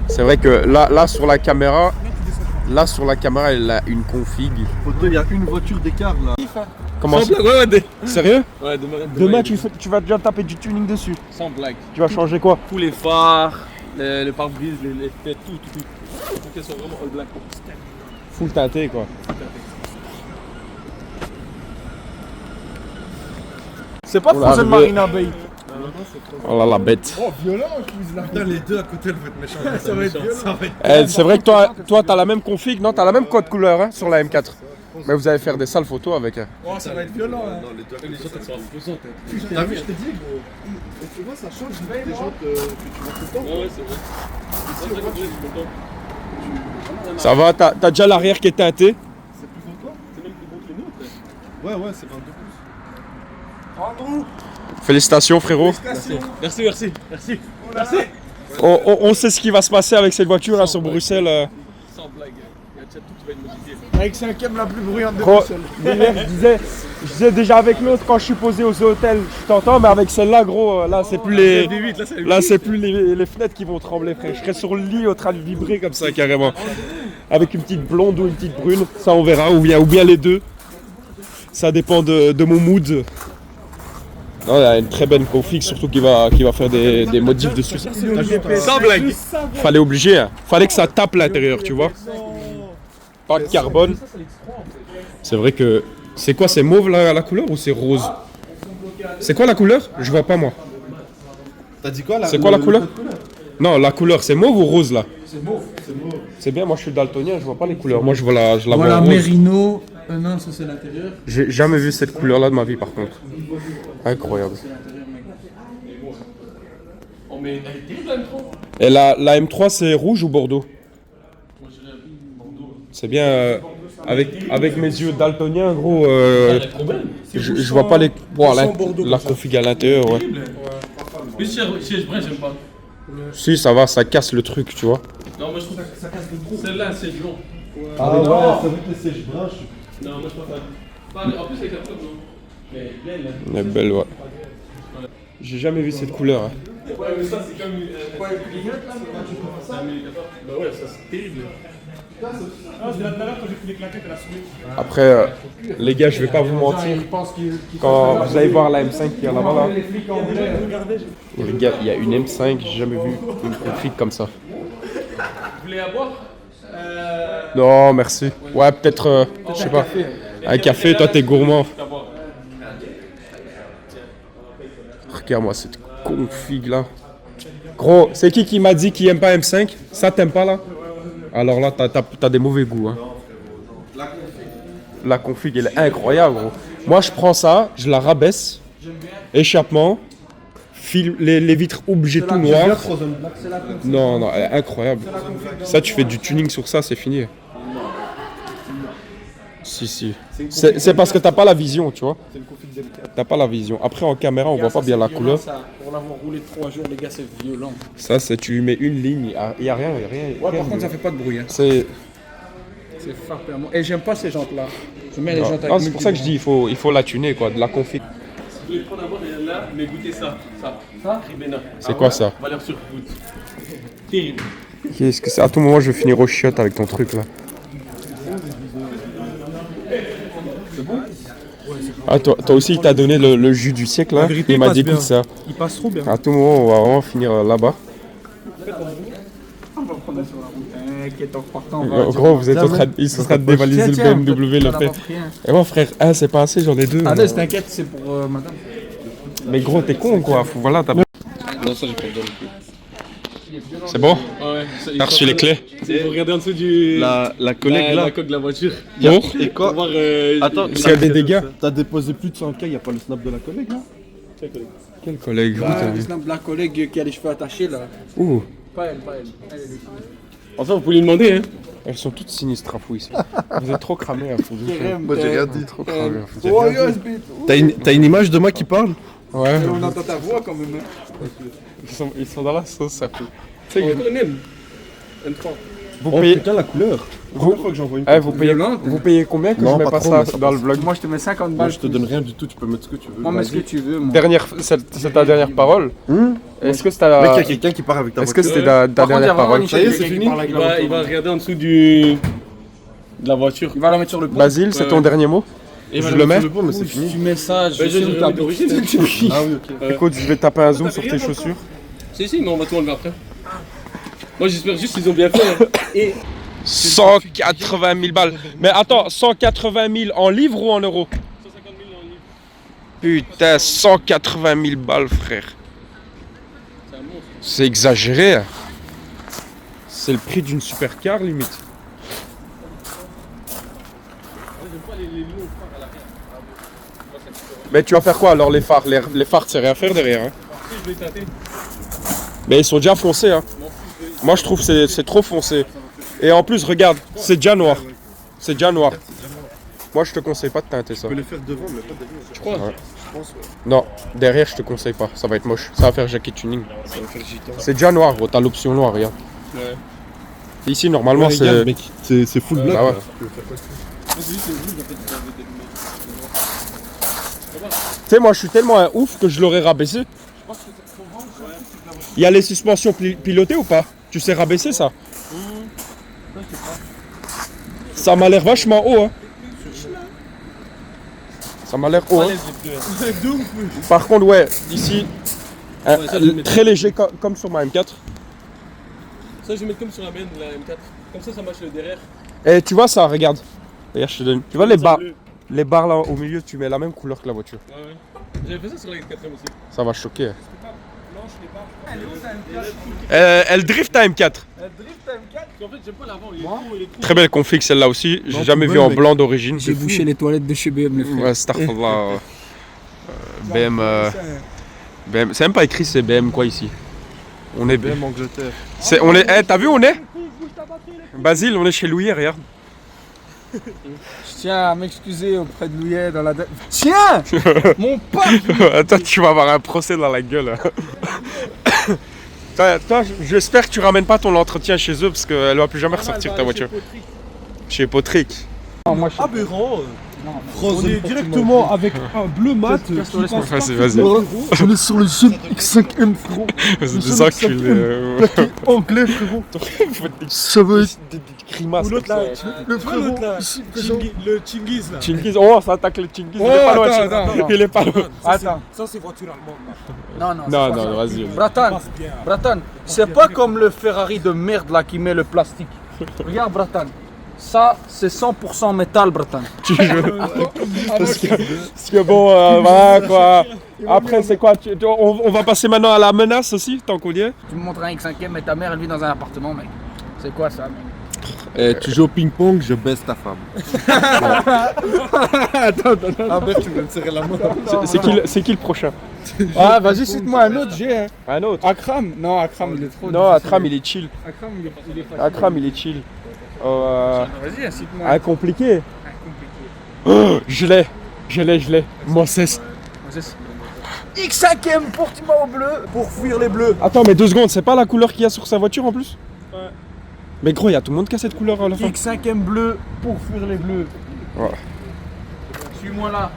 C'est vrai que là sur la caméra, elle a une config. Il y a une voiture d'écare là. Comment ça? Ouais, Sérieux? ouais, Demain tu vas déjà taper du tuning dessus. sans blague. Tu vas changer quoi? Tous les phares, les pare-brise, les fenêtres, tout. Faut qu'elles soient vraiment all black. Full teinté quoi. C'est pas On Frozen va Marina Bay. Oh là la bête. Oh, violent, je là. Putain, les deux à côté, elles vont être méchantes. Ça va être violent. C'est vrai que toi t'as la même config, non? T'as la même code couleur hein, sur la M4. Mais vous allez faire des sales photos avec elle. Oh, ça va être violent. Hein. Non, les deux à Les côté. autres, elles sont affreusantes. T'as vu, je t'ai dit, gros. Et tu vois, ça change des gens que tu vois tout le temps. Ouais, c'est vrai. C'est vrai que je suis content. Ça va, t'as déjà l'arrière qui est teinté. C'est plus gros que toi? C'est même plus bon que les nôtres. Ouais, c'est 22 pouces. Bravo. Félicitations frérot. Merci. On sait ce qui va se passer avec cette voiture hein, sur Bruxelles. Sans blague. Il y a déjà tout qui va être modifié. Avec 5ème la plus bruyante de Gros, Bruxelles. hier, je disais déjà avec l'autre quand je suis posé aux hôtels, je t'entends, mais avec celle-là, gros, là c'est plus les, là c'est plus les fenêtres qui vont trembler, frère. Je serai sur le lit en train de vibrer comme ça carrément, avec une petite blonde ou une petite brune, ça on verra, ou bien les deux. Ça dépend de mon mood. Non, il y a une très bonne config, surtout qui va faire des modifs dessus. Sans blague. Fallait obliger, hein. Fallait que ça tape l'intérieur, tu vois. Pas de carbone. C'est vrai que... C'est quoi, c'est mauve la couleur ou c'est rose? C'est quoi la couleur? Je vois pas moi. T'as dit quoi là? C'est quoi la couleur? Non, la couleur, c'est mauve ou rose là? C'est mauve. C'est bien, moi je suis daltonien, je vois pas les couleurs. Moi je la vois Voilà, en rose. Mérino. Non, ça c'est l'intérieur. J'ai jamais vu cette couleur là de ma vie par contre. Incroyable. Et la M3 c'est rouge ou bordeaux? C'est bien avec mes yeux daltoniens gros. Je vois pas les. Bon, la config à l'intérieur ouais. Plus chez Brun, j'aime pas. Si ça va, ça casse le truc tu vois. Non, moi je trouve que ça casse le trou. Celle-là, c'est blond. Ah ouais, c'est vrai que les sèches brun, Non, moi je préfère. En plus, avec la top, non. Mais là, Elle est belle ouais. J'ai jamais vu cette couleur. Hein. Ouais, mais ça, c'est comme. Quoi, le clignote là, quand tu prends ça? Bah ouais, ça c'est terrible. Ah, c'est là tout à l'heure quand j'ai pris les claquettes à la souris. Après, les gars, je vais pas vous mentir. Quand vous allez voir la M5 qui est là-bas, là, Les flics en vrai, regardez. les gars, il y a une M5, j'ai jamais vu une config comme ça. Vous voulez à boire? Non, merci. Ouais, peut-être, je sais pas. Un café, toi t'es gourmand. Regarde-moi cette config là. Gros, c'est qui m'a dit qu'il aime pas M5? Ça t'aimes pas là? Alors là, t'as des mauvais goûts. Hein. La config, elle est incroyable, gros. Moi, je prends ça, je la rabaisse. Échappement. Les vitres obligées tout noires. Non, elle est incroyable. Ça, tu fais du tuning sur ça, c'est fini. Si. C'est parce que t'as pas la vision, tu vois. T'as pas la vision. Après, en caméra, on voit pas bien la couleur. Pour l'avoir roulé 3 jours, les gars, c'est violent. Ça, c'est tu lui mets une ligne, il y a rien. Ouais, par contre, ça fait pas de bruit. Hein. C'est C'est frappé à moi. Et j'aime pas ces jantes-là. Je mets les jantes avec non, c'est pour ça que je dis il faut la tuner quoi, de la config. Vous voulez prendre à boire là, mais goûtez ça. Ça? Ribena. C'est quoi ça? Valeur sur goutte. Terrible. Qu'est-ce que c'est? À tout moment, je vais finir au chiottes avec ton truc là. Ah, toi aussi, il t'a donné le jus du siècle là. vérité, Il m'a passe dit bien. écoute ça. Il passe trop bien. À tout moment, on va vraiment finir là-bas. On va prendre sur la route. T'inquiète, en partant. Gros, vous êtes en train de, ils sont en train de dévaliser le BMW, le fait. Et moi, frère, c'est pas assez, j'en ai deux. Allez, t'inquiète, c'est pour madame. Mais gros, t'es con quoi. Voilà, t'as. Non, ça, j'ai pas besoin non plus. C'est bon? Ouais, T'as reçu les clés? C'est pour regarder en dessous du. La collègue là. La coque de la voiture. Bon. Et quoi? Pour voir. Attends, S'il y a des dégâts. t'as déposé plus de 100K, y a pas le snap de la collègue là? Quel collègue? Où t'as vu? La collègue qui a les cheveux attachés là. Ouh. Pas elle. Elle est Enfin, vous pouvez lui demander, hein. Elles sont toutes sinistres à fou ici. Vous êtes trop cramés à fou. Moi j'ai rien dit. Trop cramés à fou. Oh, yo, SB. T'as une image de moi qui parle? Ouais. On entend ta voix quand même. Ils sont dans la sauce, ça fout. C'est le même. M3. Vous Oh payez, putain, la couleur. Première fois que j'en vois une. vous payez combien que Non, je mets pas pas trop, ça mais ça dans le passe. vlog? Moi, je te mets 50 Moi, balles. je te donne rien du tout, tu peux mettre ce que tu veux. Moi, mets ce que tu veux. Moi. C'est ta dernière parole? Est-ce que c'est ta... Mec, il y a quelqu'un qui part avec ta Est-ce que voiture. c'était ta Par contre, il y a dernière vraiment parole? une Ça y est, chaîne c'est qui fini. parle avec la voiture. Il va regarder en dessous de la voiture. Il va la mettre sur le pont. Basile, c'est ton dernier mot? Et je le mets? mais c'est fini. Tu mets ça, je Bah, sais où t'as d'origine. Ah oui, ok. Écoute, je vais taper un zoom sur tes chaussures. Si, mais on va tout enlever après. Moi, j'espère juste qu'ils ont bien fait. Et 180 000 balles. Mais attends, 180 000 en livres ou en euros? 150 000 en livre. Putain, 180 000 balles, frère. C'est un monstre. C'est exagéré. Hein. C'est le prix d'une supercar, limite. J'aime pas les longs phares à l'arrière. Mais tu vas faire quoi alors, les phares? Les phares, c'est rien à faire derrière. Hein. Si, je vais tâter. Mais ils sont déjà foncés. Hein. Moi, je trouve que c'est trop foncé. Et en plus, regarde, c'est déjà noir. C'est déjà noir. Moi, je te conseille pas de teinter ça. Tu peux les faire devant, mais pas derrière. Tu crois? Ouais. Je pense, ouais. Non, derrière, je te conseille pas. Ça va être moche. Ça va faire jacket tuning. Ça va faire gitan. C'est déjà noir, gros. T'as l'option noire, regarde. Ouais. Ici, normalement, c'est. Regarde, mec, c'est full black. Ah ouais. là. Tu peux faire quoi, C'est juste les rouges, en fait, ils avaient des lunettes. Tu sais, moi, je suis tellement un ouf que je l'aurais rabaissé. Il y a les suspensions pilotées ou pas? Tu sais rabaisser ça? Ça m'a l'air vachement haut, hein. Ça m'a l'air haut, hein. Par contre, ouais, ici, Ouais, ça, je vais mettre. très léger comme sur ma M4. Ça, je vais mettre comme sur la mienne, la M4. Comme ça marche le derrière. Et tu vois ça, regarde. Regarde, je te donne. Tu vois Ça, bleu. les barres là au milieu, tu mets la même couleur que la voiture. Ouais, ouais. J'avais fait ça sur la 4ème aussi. Ça va choquer. Elle drift à M4. En fait, j'aime pas l'avant, il est trop, il est trop. Très belle config celle-là aussi. J'ai Non, jamais tout vu belle, en mec. blanc d'origine. J'ai bouché les toilettes de chez BM, les frères. Ouais, Starfallah. BM. BM. C'est même pas écrit, c'est BM quoi ici. On est Même Angleterre. On est. Eh, t'as vu, on est Basile, on est chez Louis, regarde. Je tiens à m'excuser auprès de Louillet dans la... Tiens Mon pote. Attends, tu vas avoir un procès dans la gueule. Toi, j'espère que tu ramènes pas ton entretien chez eux parce qu'elle va plus jamais ressortir ta voiture. Chez Potrick. Aberrant. On est directement avec un bleu mat. Vas-y, vas-y. On est sur le jeune X5M, frérot. C'est des enculés. Anglais, frérot. Ça va être Des grimaces. Ou l'autre là, le frérot. l'autre là, ici, présent. le Chingiz là. Chingiz, oh, ça attaque le Chingiz. Il est pas loin. attends. Il est pas loin. Attends. Ça c'est voiture allemande. Non, non. Non, c'est pas non, ça. vas-y. Bratan, Bratan, c'est pas comme le Ferrari de merde là qui met le plastique. Regarde, Bratan. Ça, c'est 100% métal, Bratan. Parce que bon, voilà quoi. Après, c'est quoi on va passer maintenant à la menace aussi, tant qu'on y est. Tu me montres un X5M, mais ta mère, elle vit dans un appartement, mec. C'est quoi ça, mec? Tu joues au ping-pong, je baisse ta femme. Attends. Ah merde, tu veux me serrer la main. C'est qui le prochain? Ah, vas-y, cite-moi un autre, j'ai. Hein. Un autre. Akram? Non, Akram, il est trop. Non, Akram, il est chill. Akram, il est facile. Akram, il est chill. Vas-y, cite-moi Un compliqué. un compliqué. Je l'ai. Moses. X5M pour Timor bleu, pour fuir les bleus. Attends, mais 2 secondes, c'est pas la couleur qu'il y a sur sa voiture en plus? Ouais. Mais gros, il y a tout le monde qui a cette couleur à la fin. X5M bleu pour fuir les bleus. Ouais. Suis-moi là.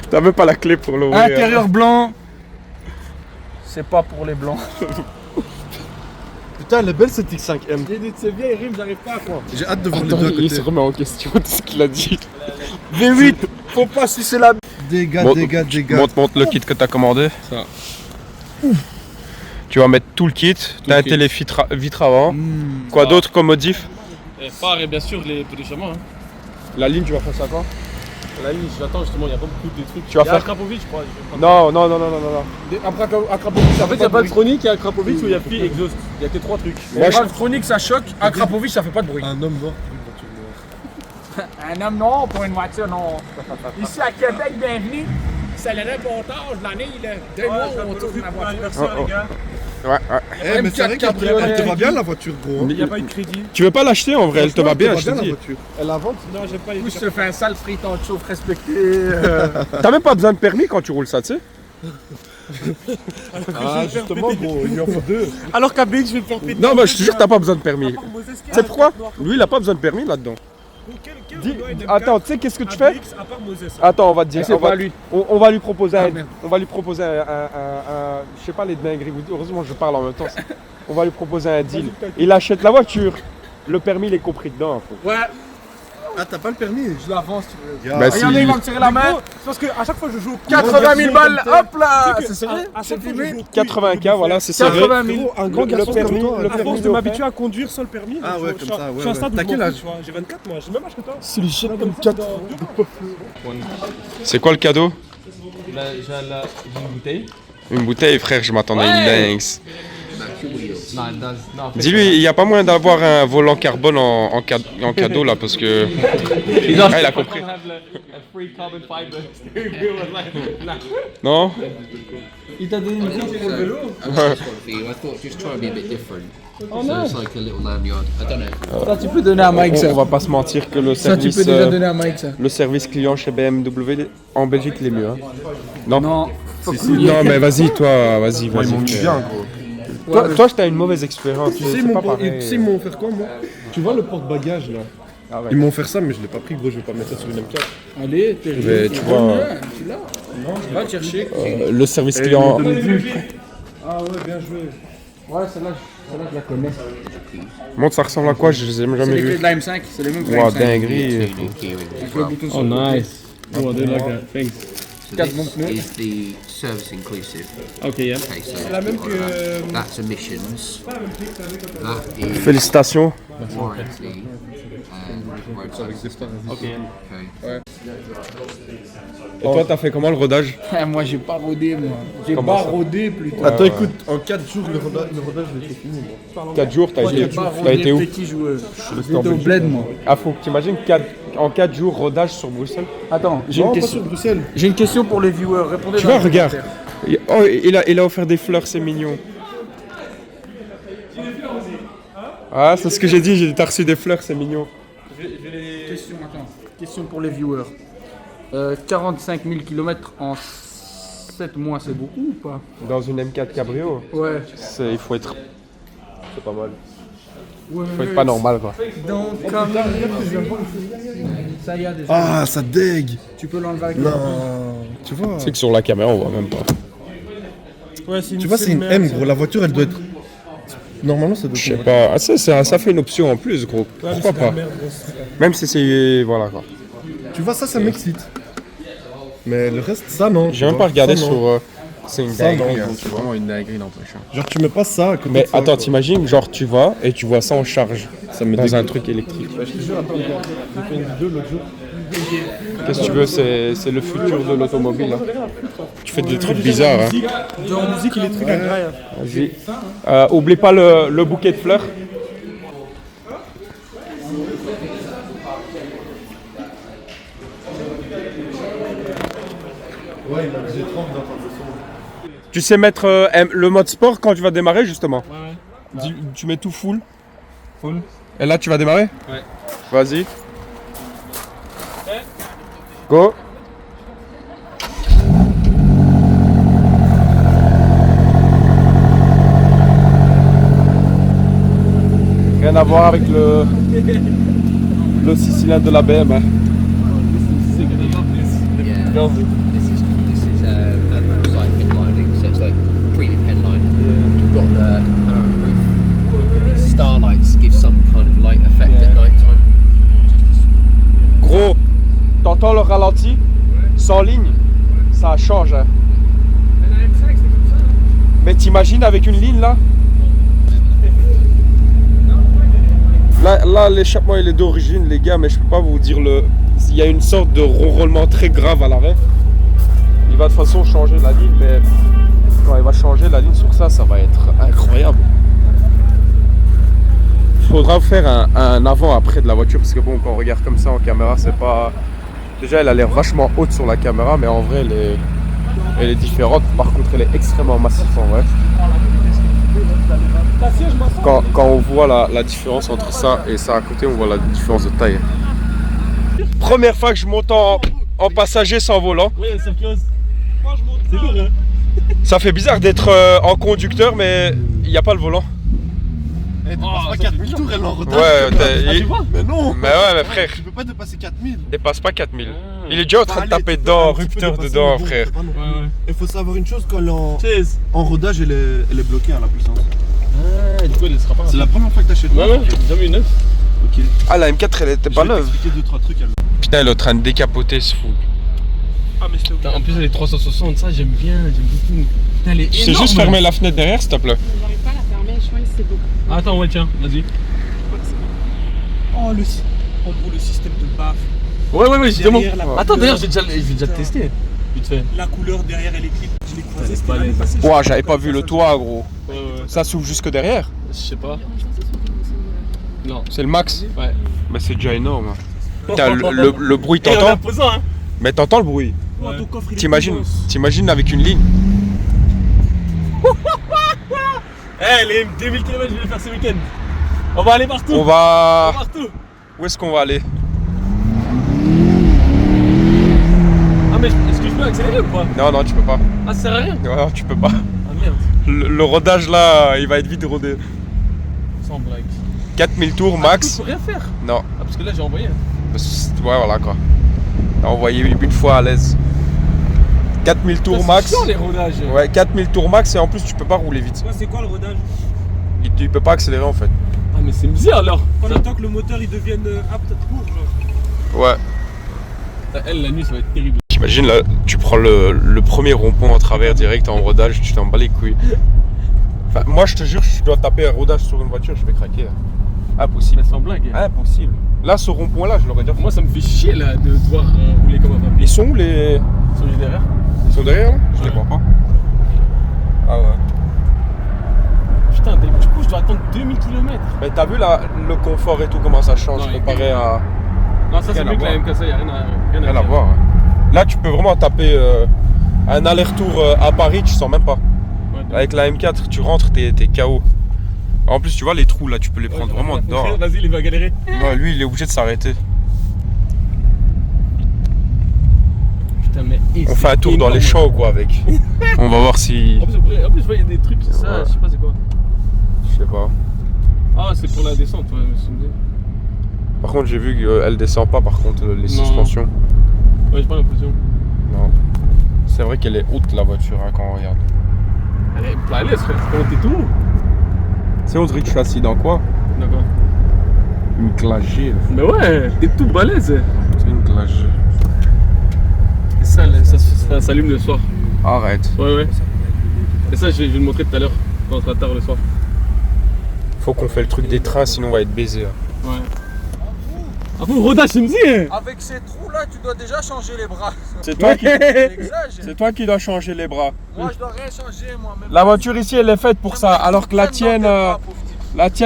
T'as même pas la clé pour l'ouvrir. Intérieur blanc. C'est pas pour les blancs. Putain, elle est belle cette X5M. J'ai dit c'est bien, il rime, j'arrive pas à croire. J'ai hâte de voir les Attends, deux à il se côté. remet en question de ce qu'il a dit. V8, faut pas sucer la... Dégâts, Montre- dégâts. Montre le kit que t'as commandé. Ça. Tu vas mettre tout le kit, teinter les vitres avant. Quoi d'autre comme modif? Et phare et bien sûr les petits chamans. Hein. La ligne, tu vas faire ça quand? La ligne, j'attends justement, il n'y a pas beaucoup de trucs. Tu vas Il y a faire- Akrapovic, je crois. je vais prendre. Non. Après Akrapovic, En fait, il n'y a pas de chronique, il y a Akrapovic où il y a plus exhaust. Il n'y a que 3 trucs. Moi, je- chronique, ça choque. Akrapovic, ça fait pas de bruit. Un homme noir pour une voiture noire. Un homme noir pour une voiture noire. Ici à Québec, bienvenue. C'est le reportage de l'année, là. 2 mois où on tourne ma voiture. Ouais. Eh, mais c'est vrai qu'elle cabriolet. te va bien la voiture, gros. hein. Il n'y a pas eu de crédit. Tu veux pas l'acheter en vrai, elle te va bien, je te la dis. voiture. Elle avance. Non, j'aime pas les Pousse se fait un sale fritant de chauffe respecté. T'as même pas besoin de permis quand tu roules ça, tu sais. Ah, justement, gros, il lui en faut 2. Alors qu'à BX, je vais me faire péter. Non, mais je te jure, t'as pas besoin de permis. C'est C'est pourquoi? Lui, il a pas besoin de permis là-dedans. Attends, tu sais qu'est-ce que tu fais? À part Moses. Attends, on va te dire. C'est pas lui. On va lui proposer un. merde. On va lui proposer un. Je sais pas les dingueries. Heureusement, je parle en même temps. On va lui proposer un deal. Il achète la voiture. Le permis, il est compris dedans. Ouais, Ah, t'as pas le permis? je l'avance, tu veux. Bah, si. Regardez, il va me tirer la main. Parce qu'à chaque fois, je joue au 80 000 balles, hop là. C'est que C'est sérieux? à chaque fois, je joue au 80K, voilà, c'est ça. 80 000. Gros, un grand garçon permis, comme toi, le à permis force de de m'habituer à conduire sans le permis. Ah je- ouais, je comme suis à- ça, ouais, Je suis à un ouais. stade où T'as je quel m'en âge? fous, tu vois. J'ai 24 moi, j'ai le même âge que toi. C'est les chiens comme 4. C'est quoi le cadeau? J'ai une bouteille. Une bouteille, frère, je m'attendais à une dingue. Non, non, en fait, Dis-lui, il n'y a pas moyen d'avoir un volant carbone en cadeau là parce que. Ah, il a compris. free carbon fiber steering wheel was like, nah. Non? Il t'a donné une carte pour le vélo? I got this one for you. I thought just try and be a bit different. Oh, So nice. it's like a little lanyard. I don't know. Ça, tu peux donner à Mike, ça. On va pas se mentir que le Ça, tu service, peux déjà donner à Mike, ça. le service client chez BMW en Belgique il est mieux. Hein. Non? Non. Non, mais vas-y, toi, vas-y, vas-y. Ils m'ont mis bien, gros. Toi, t'as une mauvaise expérience. Tu sais, c'est ils m'ont pas pas- pareil. tu sais, ils m'ont offert quoi, moi? Tu vois le porte-bagages là? Ah ouais. Ils m'ont offert ça, mais je l'ai pas pris, gros, je vais pas mettre ça sur une M4. Allez, t'es Mais tu vois, tu l'as. Va le chercher. le service client. Ah ouais, bien joué. Ouais, celle-là, je la connais. Montre, ça ressemble à quoi? Je les ai C'est jamais les clés vus. de la M5, c'est les mêmes que la Wow, M5. dinguerie. Two new key rings as Avec le well. bouton sur Oh, le côté. nice. Oh, I do like that. Thanks. So Quatre bons pneus. this is the service inclusive. Okay, yeah. Okay, so la même on que, that. That's emissions. That is Félicitations. warranty and roadside assistance. Okay. Okay. Et toi, t'as fait comment le rodage? Moi, j'ai pas rodé, moi. J'ai Comment pas ça rodé plutôt. Attends, écoute, en 4 jours, le rodage, je l'ai fini, moi. 4 jours, t'as Moi, j'ai été, pas t'as été rodé où? petit joueur. J'étais au bled, moi. Ah, faut que t'imagines en 4 jours rodage sur Bruxelles. Attends, j'ai une Non, pas question. sur Bruxelles. J'ai une question pour les viewers. Répondez Tu dans vois, les regarde. commentaires. Oh, il a offert des fleurs, c'est mignon. Ah, c'est ce que j'ai dit, t'as reçu des fleurs, c'est mignon. Question, attends. Question pour les viewers. 45 000 km en 7 mois, c'est beaucoup ou pas? Dans une M4 Cabrio, Ouais. il faut être. C'est pas mal. Ouais. Faut être pas normal quoi. Donc, comme... Ça y est, déjà. Ah, ça dégue. Tu peux l'enlever avec Non, tu vois. C'est que sur la caméra, on voit même pas. Ouais, Tu vois, c'est une M, gros. La voiture, elle doit être. Normalement, ça doit Je sais être. pas. Ah, ça fait une option en plus, gros. Pourquoi pas? Même si c'est. Voilà quoi. Tu vois, ça m'excite. Mais le reste, ça, non. J'ai même pas regardé Ça, non. sur. C'est une Ça, non, dinguerie, hein. gros, C'est vraiment une dinguerie n'empêche. hein. Genre, tu mets pas ça à côté Mais de ça, attends, quoi. t'imagines, genre tu vas et tu vois ça en charge Ça me dans dégoûte. un truc électrique. Bah, je te jure, attends, regarde. J'ai fait une vidéo l'autre jour. Qu'est-ce que tu veux, c'est le futur de l'automobile. hein. Tu fais des trucs bizarres. Hein. Dans la musique, il est très agréable. Vas-y. Oublie pas le bouquet de fleurs. Ouais, il m'a dit j'ai trop envie d'entendre le son. Tu sais mettre le mode sport quand tu vas démarrer justement. Tu mets tout full. Full. Et là tu vas démarrer? Ouais. Vas-y. Go. Rien à voir avec le 6 cylindres de la BM. Hein. Yeah. This is roadside headlining, so it's like premium headline. You've got the panoramic roof. Starlights give some kind of light effect at night time. Gros, t'entends le ralenti sans ligne, ça change. Hein. Mais t'imagines avec une ligne là? Là l'échappement il est d'origine les gars, mais je peux pas vous dire le. Il y a une sorte de ronronnement très grave à l'arrêt. Il va de toute façon changer la ligne, mais quand il va changer la ligne sur ça, ça va être incroyable. Faudra faire un avant-après de la voiture parce que bon, quand on regarde comme ça en caméra, c'est pas. Déjà, elle a l'air vachement haute sur la caméra, mais en vrai, elle est différente. Par contre, elle est extrêmement massive en vrai. Quand on voit la différence entre ça et ça à côté, on voit la différence de taille. Première fois que je monte en passager sans volant. Oui, c'est close. Moi, je monte. C'est lourd, hein. Ça fait bizarre d'être en conducteur, mais il n'y a pas le volant. Eh, dépasse pas 4000 tours, elle est en retard. Ouais, Mais non. Mais ouais, mais frère, Tu peux pas dépasser 4000. dépasse pas 4000. Il est déjà en train de taper dedans, rupteur dedans, frère. Il faut savoir une chose, quand elle est en rodage, elle est bloquée à la puissance. Ah, du coup, elle sera pas. C'est la première fois que t'achètes. Ouais, ouais, j'ai jamais eu neuf. Ok. Ah, la M4, elle était pas Je vais neuve. t'expliquer 2-3 trucs. Putain, elle est en train de décapoter, ce fou. Ah, mais c'était en plus, elle est 360, ça, j'aime bien, j'aime beaucoup. Putain, elle est Tu sais énorme. juste fermer la fenêtre derrière, s'il te plaît. J'arrive pas à la fermer, je crois que c'est beaucoup. Ah, attends, ouais, tiens, vas-y. Oh, en gros, le système de baffle. Ouais, justement. Derrière, la Attends, couleur. d'ailleurs, j'ai déjà testé. Vite fait. La couleur derrière électrique, je l'ai croisée, c'était balèze. l'année passée. Ouah, j'avais pas vu le toit, gros. Ouais. Ça s'ouvre jusque derrière. Je sais pas. Non. C'est le max. Ouais. Mais c'est déjà énorme. Putain, le bruit, Et on est t'entends? imposant, hein. Mais t'entends le bruit. Oh, ton coffre, il est T'imagines avec une ligne. Eh, les 2000 km, je vais les faire ce week-end. On va aller partout. On va... Partout. Où est-ce qu'on va aller? Ah, mais est-ce que je peux accélérer ou pas? Non, tu peux pas. Ah, ça sert à rien. Non, tu peux pas. Ah, merde. Le rodage là, il va être vite rodé. Sans blague. 4000 tours Ah, max. du coup, je peux rien faire. Non. Ah, parce que là, j'ai envoyé. Ouais, voilà quoi. On a envoyé une fois à l'aise. 4000 tours max. C'est chiant, les rodages. Ouais, 4000 tours max et en plus tu peux pas rouler vite. C'est quoi le rodage? Tu peux pas accélérer en fait. Ah, mais c'est bizarre alors. Quand le temps que le moteur il devienne apte pour, genre. Ouais. Elle, la nuit, ça va être terrible. T'imagines là, tu prends le premier rond-point à travers direct en rodage, tu t'en bats les couilles. Enfin, moi je te jure, si je dois taper un rodage sur une voiture, je vais craquer. Impossible. Mais sans blague. Impossible. Là, ce rond-point là, je l'aurais déjà fait. Moi, ça me fait chier là de devoir rouler comme un papier. Ils sont où les. Ils sont juste derrière. Ils sont derrière là? Je les vois pas. Ah ouais. Putain, du coup, je dois attendre 2000 km. Mais t'as vu là, le confort et tout, comment ça change Non, comparé à. Non, ça c'est Rien à mieux que la voir. MK, ça, y'a rien Rien à voir. Là, tu peux vraiment taper un aller-retour à Paris, tu sens même pas. Ouais, Avec la M4, tu rentres, t'es KO. En plus, tu vois les trous là, tu peux les prendre vraiment dedans. Vas-y, il va galérer. Ouais, lui, il est obligé de s'arrêter. Putain, mais. On fait un tour dans les champs ou quoi avec. On va voir si. En plus, je vois, il y a des trucs, ça, Ouais. je sais pas c'est quoi. Je sais pas. Ah, c'est pour la descente, ouais, me semblait. Par contre, j'ai vu qu'elle descend pas, par contre, les suspensions. Ouais, j'ai pas l'impression. Non. C'est vrai qu'elle est haute la voiture hein, quand on regarde. Elle est plein à l'aise, frère. T'es tout haut. C'est on dirait que je suis assis dans quoi? D'accord. Une classe G. Mais ouais, t'es tout balèze. C'est une classe G. Et ça s'allume le soir. Arrête. Ouais. Et ça, je vais le montrer tout à l'heure, quand on sera tard le soir. Faut qu'on fait le truc des trains, sinon on va être baisé. Hein. Ouais. Ah bon, rodage, tu me dis hein. Avec ces trous là, tu dois déjà changer les bras. C'est toi qui. Exagère. C'est toi qui dois changer les bras. Moi je dois rien changer moi même. La voiture ici, elle est faite pour ça, alors que la tienne,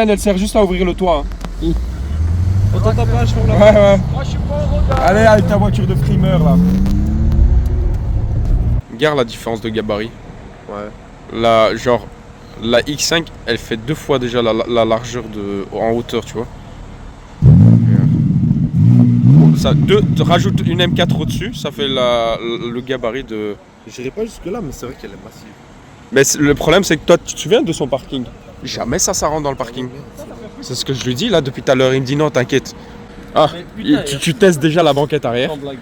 elle sert juste à ouvrir le toit. Hein. On t'entend pas, je ferme la Ouais, ouais. Moi je suis pas en rodage. Allez, avec ta voiture de frimeur là. Regarde la différence de gabarit. Ouais. La X5, elle fait 2 fois déjà la largeur en hauteur, tu vois. Ça, rajoute une M4 au-dessus, ça fait le gabarit de. J'irai pas jusque là, mais c'est vrai qu'elle est massive. Mais le problème, c'est que toi, tu te souviens de son parking? Jamais ça rentre dans le parking. C'est ce que je lui dis là depuis tout à l'heure. Il me dit non, t'inquiète. Ah, tu testes déjà la banquette arrière. Sans blague.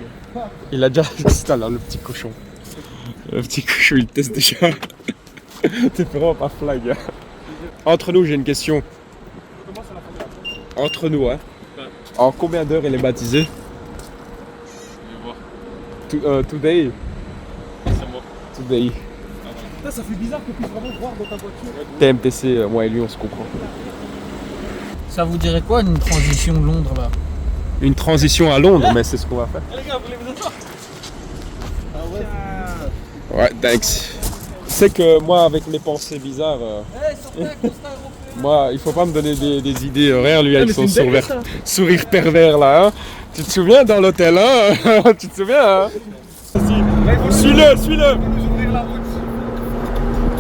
Il a déjà. C'est là, le petit cochon. Le petit cochon, il teste déjà. T'es vraiment pas flag. Hein. Entre nous, j'ai une question. Entre nous, hein. En combien d'heures elle est baptisée? Je vais voir. Today. C'est moi. Today. Putain, ça fait bizarre que tu puisses vraiment voir dans ta voiture. TMTC, moi et lui, on se comprend. Ça vous dirait quoi une transition Londres là? Une transition à Londres, mais c'est ce qu'on va faire. Les gars, vous voulez vous asseoir? Ouais, thanks. Tu sais que moi, avec mes pensées bizarres, moi, il faut pas me donner des idées. Regarde lui avec son sourire pervers là. Hein. Tu te souviens dans l'hôtel, hein? Tu te souviens, hein? Suis-le.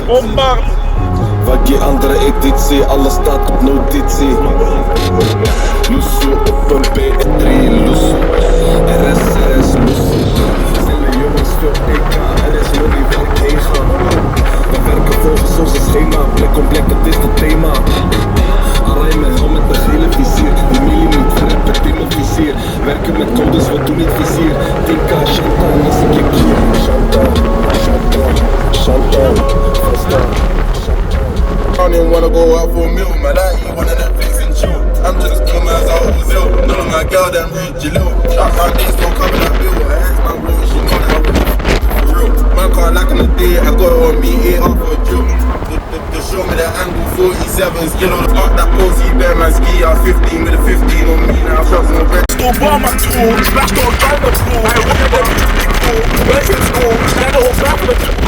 On parle. Wat je andere editie, alles staat op notitie. Loesoe op een B3, loesoe. RS, loesoe. Zijn de jongens veel EK, er is money van Ega. que mettre comme deux soit tous les vizirs. Des gars chantant, mais c'est qui chantant, I don't even wanna go out for a meal, man. I ain't one of them things and chill. I'm just dumb as I was ill. None of my girl them read you little. Shot my days don't come in that bill. I ask my bro, she know that I was for real. Man can't like on the day, I got it on me, it up for a drill. They show me the angle 47s, yellow. Up that pose, he bear my ski. I was 15 with a 15 on me, now I'm shopping on bread. Still bar my tool, smashed on down the floor. I wanted them to be cool. Went to school, stand the whole back of the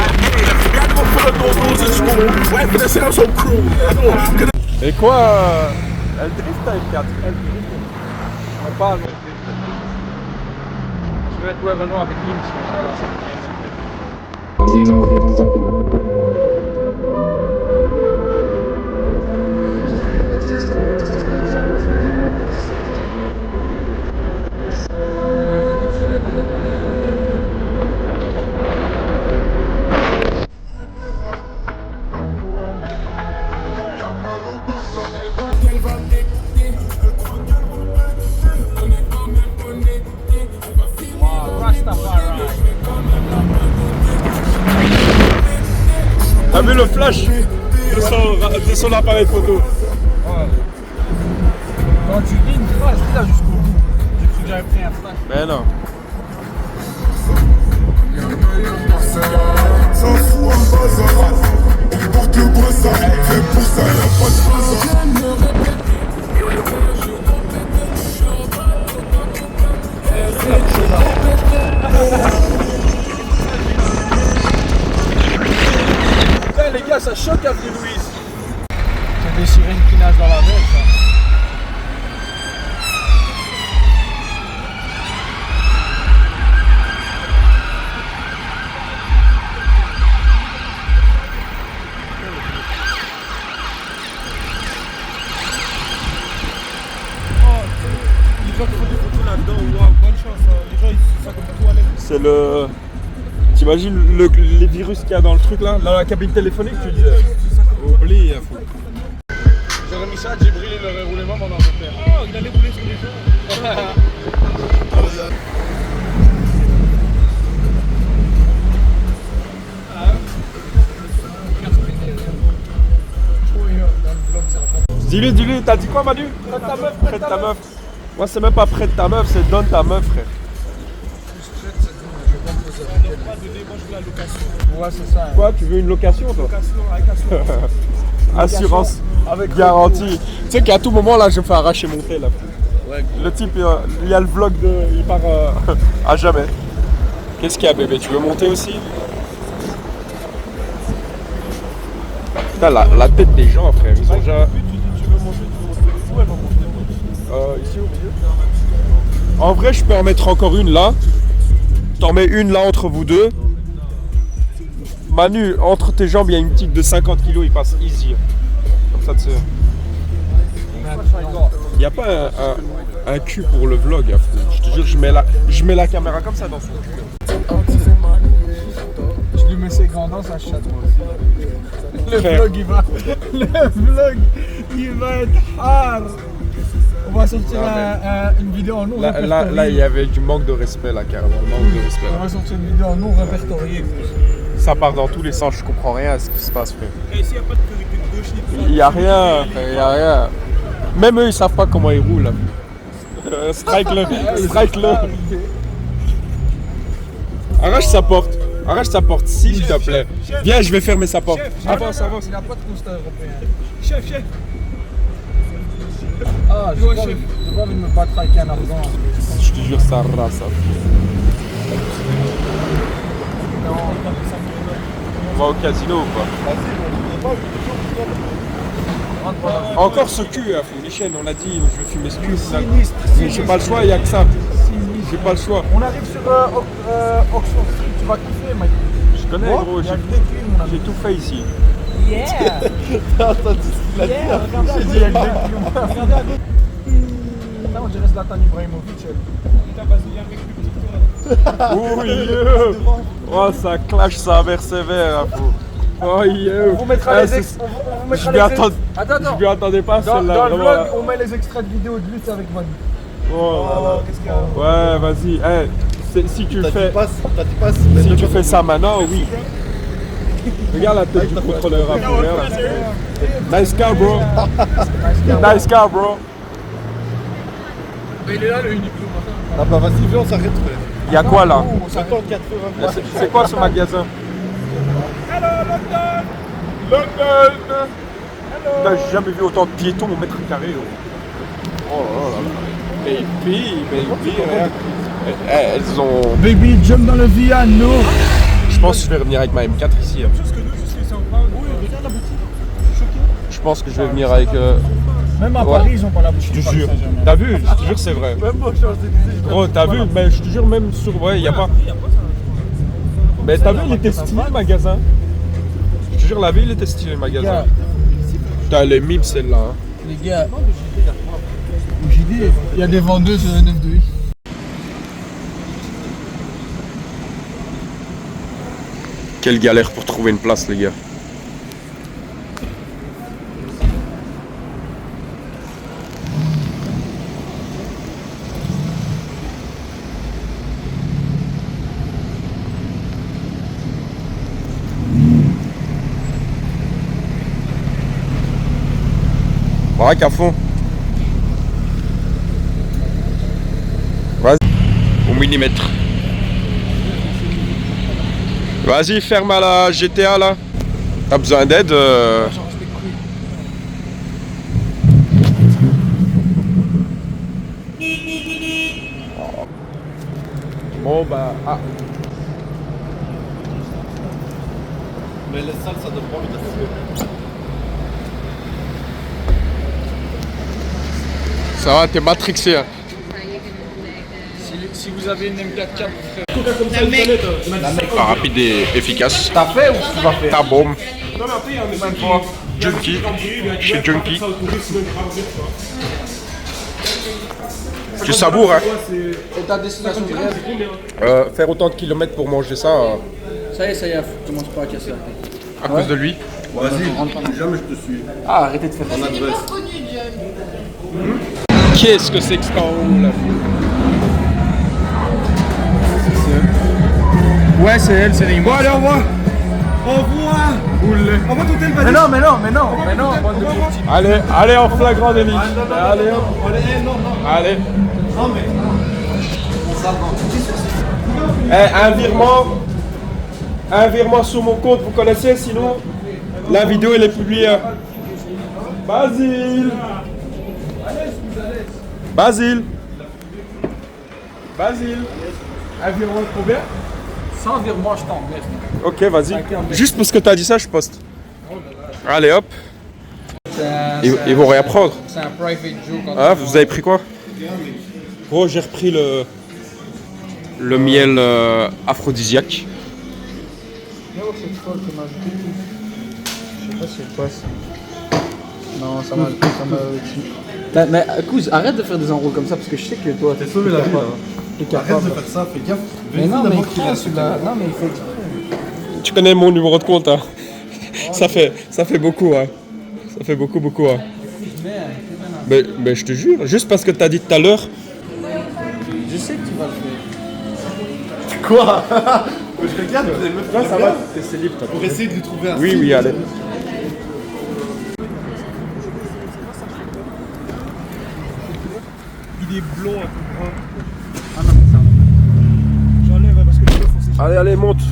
Et quoi elle drift à L4. On parle. Je vais être Renault avec Lynx. T'as vu le flash de son appareil photo? Quand tu dis une phrase, dis là jusqu'au bout. J'ai cru que j'avais pris un flash. Mais non. S'en fout un bazar. Il porte le bazar. Et pour ça, y'a pas de bazar. Putain les gars, ça choque Avenue Louise. C'est des sirènes qui nagent dans la mer ça. Les gens qui font des photos là-dedans, waouh, bonne chance. Les gens ils sont comme toilettes. C'est le... T'imagines les virus qu'il y a dans le truc là? Dans la cabine téléphonique tu disais? Oublie, il faut. J'aurais mis ça, Djibril il aurait roulé moi mon Angleterre. Oh, il allait rouler sur les gens. Dis-lui, t'as dit quoi Manu? Prête ta meuf, prête ta meuf. Moi c'est même pas prête ta meuf, c'est donne ta meuf frère. Ouais c'est ça. Quoi, tu veux une location toi? Assurance avec garantie. Tu sais qu'à tout moment là je me fais arracher mon tel là. Le type il y a le vlog il part à jamais. Qu'est-ce qu'il y a bébé? Tu veux monter aussi? Putain la tête des gens frère, ils ont déjà... Ici au milieu. En vrai je peux en mettre encore une là. T'en mets une là entre vous deux. Manu, entre tes jambes, il y a une petite de 50 kg, il passe easy. Comme ça, tu sais. Il n'y a pas un cul pour le vlog. Hein. Je te jure, je mets la caméra comme ça dans son cul. Je lui mets ses grands dents, ça chatte moi aussi. Le vlog il va être hard. On va sortir une vidéo en nous répertoriée. Là, il y avait du manque de respect, là, carrément. Manque de respect, on va sortir une vidéo en nous répertoriée. Ça part dans tous les sens, je comprends rien à ce qui se passe, frère. Et ici, il n'y a pas de priorité de gauche ni de Il n'y a rien, frère, il n'y a rien. Même eux, ils savent pas comment ils roulent. Strike-le. Arrache sa porte. Arrache sa porte, s'il te plaît. Viens, je vais fermer sa porte. Avance. Il n'a pas de constat européen. Chef. Ah, j'ai pas envie de me battre avec un Afghan. Je te jure, ça rase. On va au casino ou pas? Encore ce cul, les chaînes, on a dit, je vais fumer ce cul. Mais j'ai pas le choix, il n'y a que ça. J'ai pas le choix. On arrive sur Oxford Street, tu vas kiffer, mec. Je connais, gros, j'ai tout fait ici. Yeah. Attends, j'ai dit, il y a que des culs. Regardez à gauche. On dirait Zlatan Ibrahimovic. Oui, oh, ça clash, ça vers sévère. Oh, on vous mettra les extraits. Je m'y attendais pas dans celle-là. Dans le vlog, on met les extraits de vidéos de lutte avec Manu. Oh là là. Qu'est-ce qu'il y a? Ouais, vas-y. Si tu T'as fais, dit passe, si tu fais ça maintenant, oui. Regarde la tête du contrôleur après. Regarde. Nice car, bro. Nice car, bro. Mais il est là le Uniqlo. Ah bah vas-y, viens, on s'arrête. Y'a quoi là? Attends, 80. C'est quoi ce magasin? Hello London. London. Putain, j'ai jamais vu autant de piétons au mètre carré. Oh là là. Baby, regarde. Elles ont... Baby, jump dans le Viano. Je pense que je vais revenir avec ma M4 ici. Hein. Parce que nous, je suis en train. Oui, regarde la boutique. Je suis choqué. Je pense que je vais venir avec... Même à Ouais. Paris, ils ont pas la boutique. Je te Paris jure. Saint-Germain. T'as vu? Je te jure, c'est vrai. Même moi, je suis en Gros, t'as vu? Mais je te jure, même sur... Ouais, y a pas... Mais t'as vu, il était stylé le magasin. Je te jure, la ville était stylé le magasin. Putain, elle est mime celle-là. Hein. Les gars, au JD, il y a des vendeuses 9 de 8. Quelle galère pour trouver une place, les gars. Braque à fond. Vas-y. Au millimètre. Vas-y, ferme à la GTA là. T'as besoin d'aide Bon bah... Ah. Mais les salles, ça donne pas envie d'être. Ça va, t'es matrixé. Hein. Si vous avez une M4 4, Pas rapide et efficace. t'as fait ou tu vas faire? Ta bombe. Non, mais après, il y a un même fois. Junkie. Je suis junkie. Tu savoures, hein. Et ta destination de rêve? Faire autant de kilomètres pour manger ça, Ça y est, commence pas à casser. à cause de lui. Vas-y, jamais je te suis. Ah, arrêtez de faire ça. En adresse. Qu'est-ce que c'est que ça en haut là? Ouais, c'est elle, c'est les Bon, allez, au revoir. Au revoir. Au revoir, tout le monde. Mais non. Bande de petits. Allez en flagrant délit. Allez hop. Allez. Non, mais. Un virement sur mon compte, vous connaissez, sinon la vidéo elle est publiée. Basile. Un virement de combien? Sans virement, je t'embête. Ok, vas-y. Juste parce que t'as dit ça, je poste. Allez hop. Ils vont rien prendre. C'est un private joke. Ah, vous avez pris quoi? Gros, j'ai repris le miel aphrodisiaque. Je sais pas c'est quoi ça. Non, ça m'a. Mais écoute, arrête de faire des enroules comme ça parce que je sais que toi t'es Sauver la vie là. T'es Arrête capable. de faire ça, fais gaffe. Mais non, mais il crée celui-là. Non, mais il fait exprès. Tu connais mon numéro de compte, hein? Ça fait beaucoup, hein. Ça fait beaucoup, hein. Mais je te jure, juste parce que t'as dit tout à l'heure. Je sais que tu vas le faire. Quoi? Je regarde, vous avez Là, ça va, c'est libre, toi. Pour essayer de lui trouver un. Oui, allez. Il est blond, un peu brun. Ah non, mais ça va. J'enlève parce que les meufs, on s'est. Allez, monte.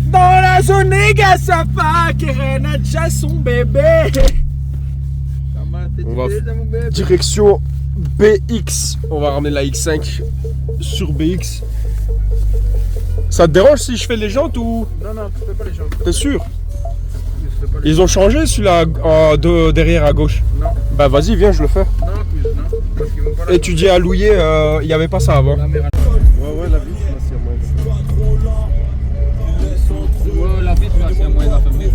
Dans la zone, les gars, ça va, Keren a déjà son bébé. On va direction BX. On va ramener la X5 sur BX. Ça te dérange si je fais les jantes ou... Non, tu fais pas les gens. T'es sûr? Ils ont changé celui-là derrière à gauche? Non. Bah vas-y, viens, je le fais. Non, parce qu'ils vont pas Et tu dis à Louillet, il n'y avait pas ça avant. Ouais, la vie, là, c'est moyen. Ouais, la vitre là, c'est un moyen d'enfermer.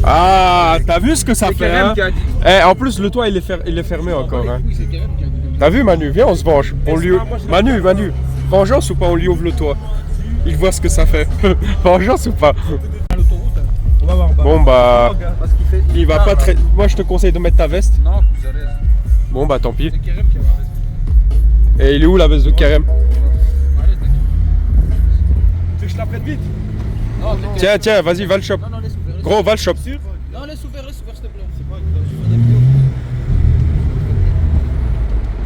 Ah, t'as vu ce que ça C'est fait, Kerem hein? qui a dit. Eh, en plus, le toit, il est fermé encore, hein. Oui, c'est Kerem qui a dit. T'as vu, Manu? Viens, on se venge. On lui... Manu, vengeance ou pas? On lui ouvre le toit. Il voit ce que ça fait. Vengeance ou pas? On va voir. Bon, bah... Parce qu'il fait. Il va pas très... Moi, je te conseille de mettre ta veste. Non, plus à l'aise. Bon, bah tant pis. C'est Kerem qui a la veste. Et il est où la veste de Kerem? Tu veux que je la prenne vite? Non, Tiens, vas-y, va le shop. non, laisse ouvert. Gros, va le shop. Non, laisse ouvert, s'il te plaît.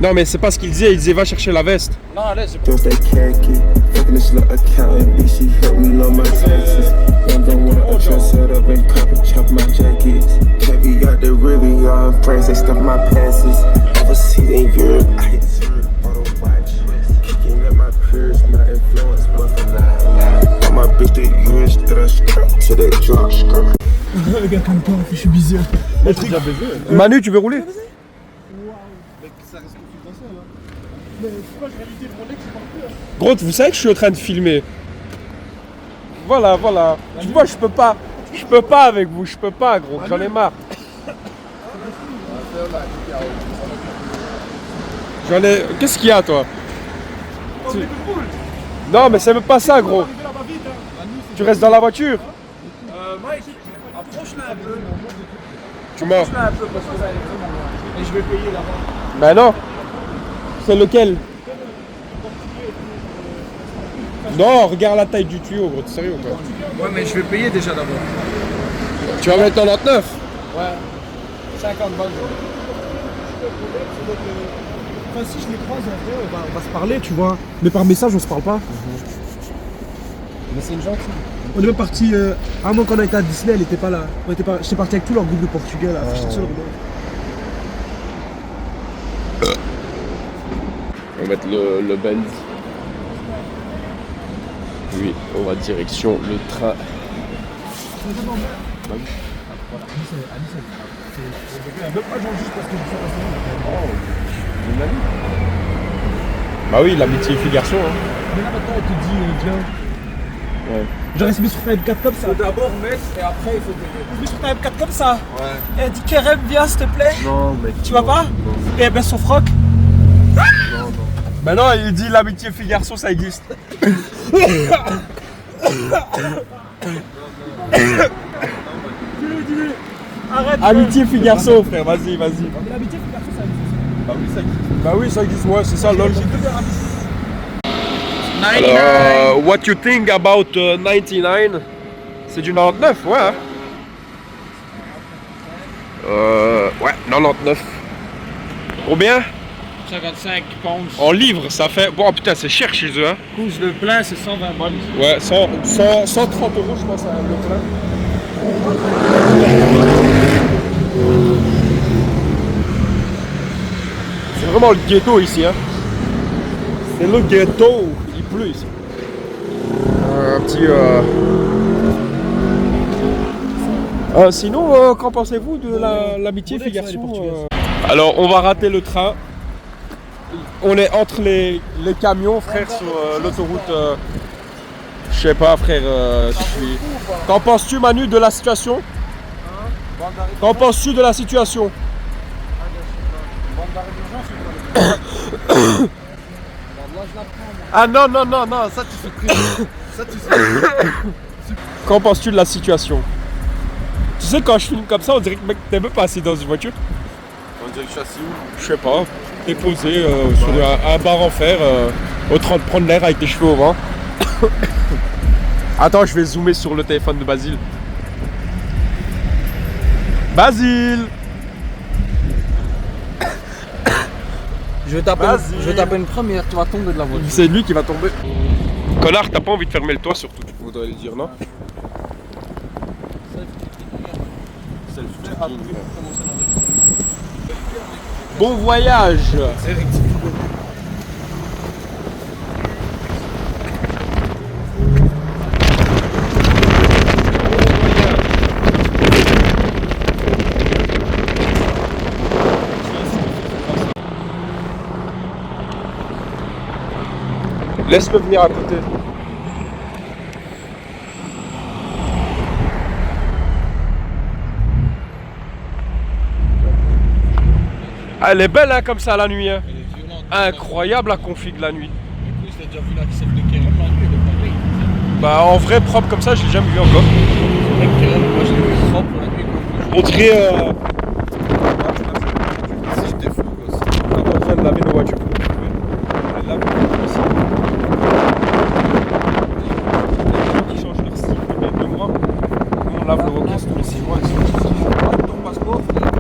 Non, mais c'est pas ce qu'il disait. Il disait va chercher la veste. Non, laisse. Just that khaki, fucking this little accountant bitch, she helped me load my taxes. I'm the one I just set up and copy chop my jackets. Heavy got the really young friends, they stuff my passes. Overseas in Europe, I hit zero, auto watch. Kicking up my peers, my influence, but for now. On my bitch, the US, that I scrap to that drop scrap. Le gars, comme toi, je suis busy. Manu, tu veux rouler? Gros, vous savez que je suis en train de filmer. Voilà. Tu vois, je peux pas avec vous, je peux pas, gros, j'en ai marre. Qu'est-ce qu'il y a, toi? Non, mais c'est même pas ça, gros. Tu restes dans la voiture? Mike, approche-la un peu. Tu mens? Approche-la un peu parce que là, elle est vraiment loin. Et je vais payer là-bas. Ben non. C'est lequel? Non, regarde la taille du tuyau, gros, t'es sérieux ou quoi? Ouais, mais je vais payer déjà d'abord. Tu vas mettre 99? Ouais. 50 balles. Enfin, si je les croise, en vrai, on va se parler, tu vois. Mais par message, on se parle pas. Mais c'est une gentille. On est même parti. Avant qu'on a été à Disney, elle était pas là. J'étais parti avec tout leur groupe de Portugais là. J'étais seul, On va mettre le Benz. Oui, on va direction le train. Bah oui, l'amitié fille-garçon. Hein. Mais là maintenant, on te dit, viens. Ouais. J'aurais essayé sur ta M4 comme ça. Faut d'abord mettre et après il faut payer. Je mets sur ta M4 comme ça. Ouais. Et elle dit Kerem, viens s'il te plaît. Non, mec. Tu vas pas? Et elle baisse son froc. Bah non, il dit l'amitié fille-garçon, ça existe. Arrête. Amitié fille-garçon, frère, vas-y. Mais l'amitié, faut faire ça, ça existe. Bah oui, ça existe, ouais, c'est ça, lol. Alors, what you think about 99? C'est du 99, ouais. Hein. Ouais, 99. Combien? 55 pounds. En livres, ça fait... Bon, putain, c'est cher chez eux, hein. Couche le plein, c'est 120 balles. Ouais, 130 €, je pense, à le plein. C'est vraiment le ghetto ici, hein. C'est le ghetto. Il pleut ici. Un petit... sinon, qu'en pensez-vous de l'amitié fille-garçon? Alors, on va rater le train. On est entre les camions, frère, sur l'autoroute. Je sais pas, frère. Qu'en penses-tu, Manu, de la situation? Qu'en penses-tu de la situation? Ah non, ça tu fais plus. Ça tu sais. Qu'en penses-tu de la situation? Tu sais, quand je filme comme ça, on dirait que mec, t'es même pas assis dans une voiture. On dirait que je suis assis où? Je sais pas, t'es posé sur un bar en fer, au train de prendre l'air avec tes cheveux au vent. Attends, je vais zoomer sur le téléphone de Basile. Basile! Je vais taper une première, tu vas tomber de la voiture. C'est lui qui va tomber. Connard, t'as pas envie de fermer le toit surtout, tu voudrais le dire, non? Bon voyage! Laisse-le venir à côté. Ah, elle est belle hein, comme ça la nuit. Hein. Incroyable la config la nuit. Bah en vrai propre comme ça je l'ai jamais vu encore. On dirait si j'étais fou, on est en train de laver nos voitures. euros caisse tous les 6 mois. Ton passeport, frère.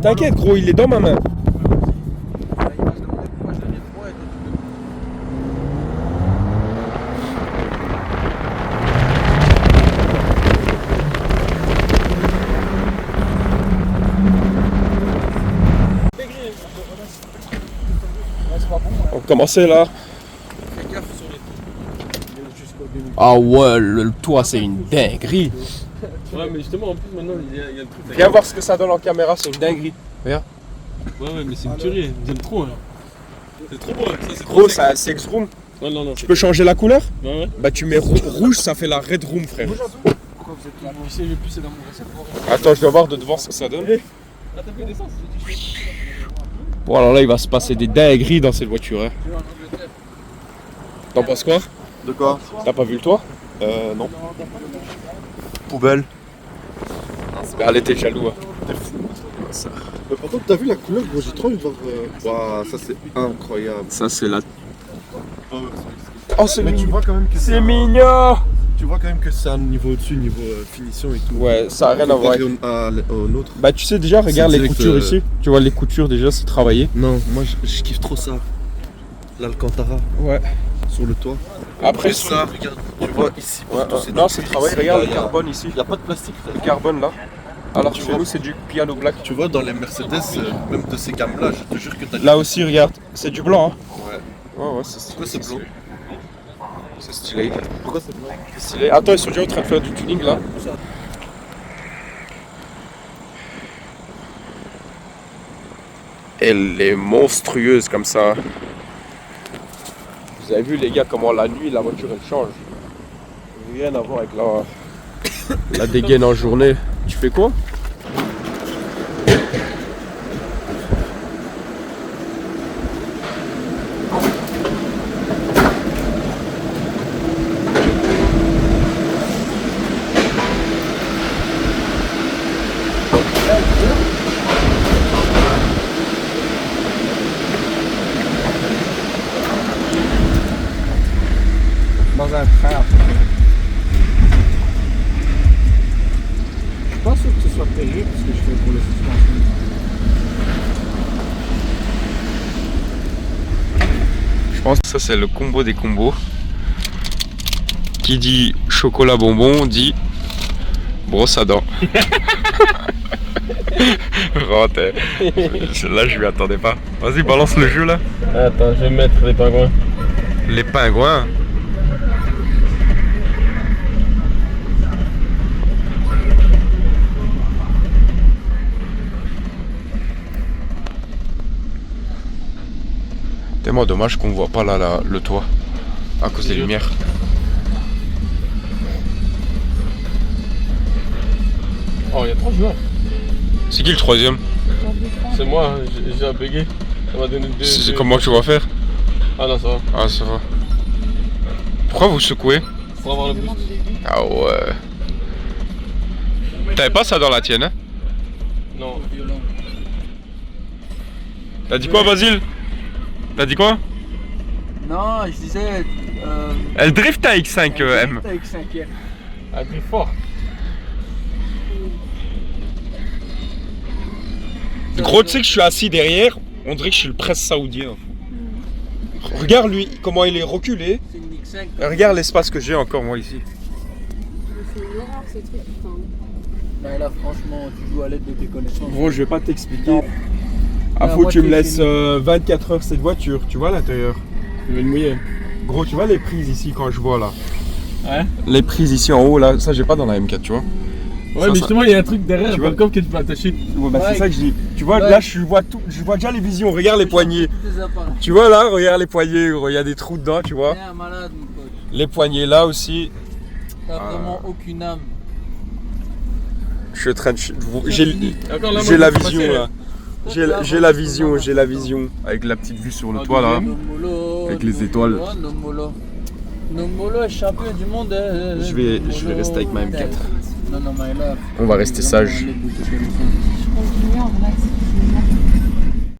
T'inquiète, gros, il est dans ma main. Il va se demander pourquoi je l'ai mis 3 et toi tu peux. On commençait là. Fais gaffe sur les toits. Jusqu'au début. Ah ouais, le toit c'est une dinguerie. Ouais, mais justement, en plus, maintenant, il y a le truc. Viens voir ce que ça donne en caméra, c'est une dinguerie. Regarde. Ouais, mais c'est une tuerie. J'aime trop. Hein. C'est trop beau. Ça, c'est Gros, c'est un sex room. Non. Tu peux changer la couleur? Ouais. Bah tu mets rouge, ça fait la red room, frère. Pourquoi vous êtes là? Je vais pisser dans mon réservoir. Attends, je dois voir de devant ce que ça donne. Ah, t'as fait d'essence? Bon alors là, il va se passer des dingueries dans cette voiture. Hein. T'en penses quoi? De quoi? T'as pas vu le toit? Non. Poubelle. Bah, elle était jaloux. Hein. Mais par contre, t'as vu la couleur, gros? J'ai trop envie de voir. Waouh, ça c'est incroyable. Ça c'est la... Oh c'est Mais tu vois quand même que c'est mignon. Tu vois quand même que c'est un niveau au-dessus, niveau finition et tout. Ouais, ça a rien à voir. Au nôtre. Bah tu sais déjà, regarde C'est les direct, coutures ici. Tu vois les coutures déjà, c'est travaillé. Non, moi je kiffe trop ça. L'Alcantara Ouais. sur le toit. Après Et ça, regarde, tu vois ici. Ouais, partout, non, c'est travaillé. Regarde le carbone ici. Il n'y a pas de plastique, frère. Le carbone là. Alors Tu chez vois. nous, c'est du piano black. Tu vois, dans les Mercedes, même de ces gammes-là, je te jure que t'as. Là aussi, regarde, c'est du blanc. Hein. Ouais. Ouais, c'est Pourquoi c'est blanc? C'est stylé. Pourquoi c'est blanc? C'est stylé. Attends, ils sont déjà en train de faire du tuning là. Elle est monstrueuse comme ça. Vous avez vu les gars comment la nuit la voiture elle change. Rien à voir avec la dégaine en journée. Tu fais quoi? Dans un train. Je suis pas sûr que ce soit terrible ce que je fais pour les suspensions. Je pense que ça c'est le combo des combos. Qui dit chocolat bonbon dit brosse à dents. Rentre. Là je m'y attendais pas. Vas-y balance le jeu là. Attends, je vais mettre les pingouins. Les pingouins. Tellement dommage qu'on voit pas là le toit à cause des lumières. Oh, il y a 3 joueurs. C'est qui le troisième? C'est moi, hein, j'ai un bugué. Ça m'a donné 2. C'est comment tu vas faire? Ah non, ça va. Ah ça va. Pourquoi vous secouez? Pour avoir le boost. Ah ouais. T'avais pas ça dans la tienne, hein? Non. T'as dit quoi Basile? T'as dit quoi? Non, je disais. Elle drift à X5 M. Avec 5e. Ah, t'es fort. Gros, tu sais que je suis assis derrière, on dirait que je suis le prince saoudien. Regarde lui, comment il est reculé. C'est une X5. Et regarde l'espace que j'ai encore moi ici. C'est une horreur ces trucs, putain. Mais là, franchement, tu joues à l'aide de tes connaissances. Gros, je vais pas t'expliquer. Ah, Ah, faut que moi, tu me t'es laisses fini. 24 heures cette voiture, tu vois à l'intérieur. Tu veux le mouiller? Gros, tu vois les prises ici quand je vois là. Ouais. Les prises ici en haut là, ça j'ai pas dans la M4, tu vois. Ouais, mais justement, il y a un truc derrière, Tu vois le coffre que tu peux attacher. Ouais, bah c'est ça que je dis. Tu vois, Ouais. là je vois tout, je vois déjà les visions, regarde les poignées. Tous les appareils. Tu vois là, regarde les poignées, gros, il y a des trous dedans, tu vois. T'es un malade, mon pote. Les poignées là aussi. T'as vraiment aucune âme. Je suis en train de. J'ai Encore là, j'ai moi, la je vais vision passer. là. J'ai la vision, j'ai la vision. Avec la petite vue sur le toit là. Nomolo, Avec les Nomolo, étoiles. Nomolo. Nomolo est champion du monde. Je vais rester avec ma M4. Non, non, my love. On va rester sage. Je continue en vrai, c'est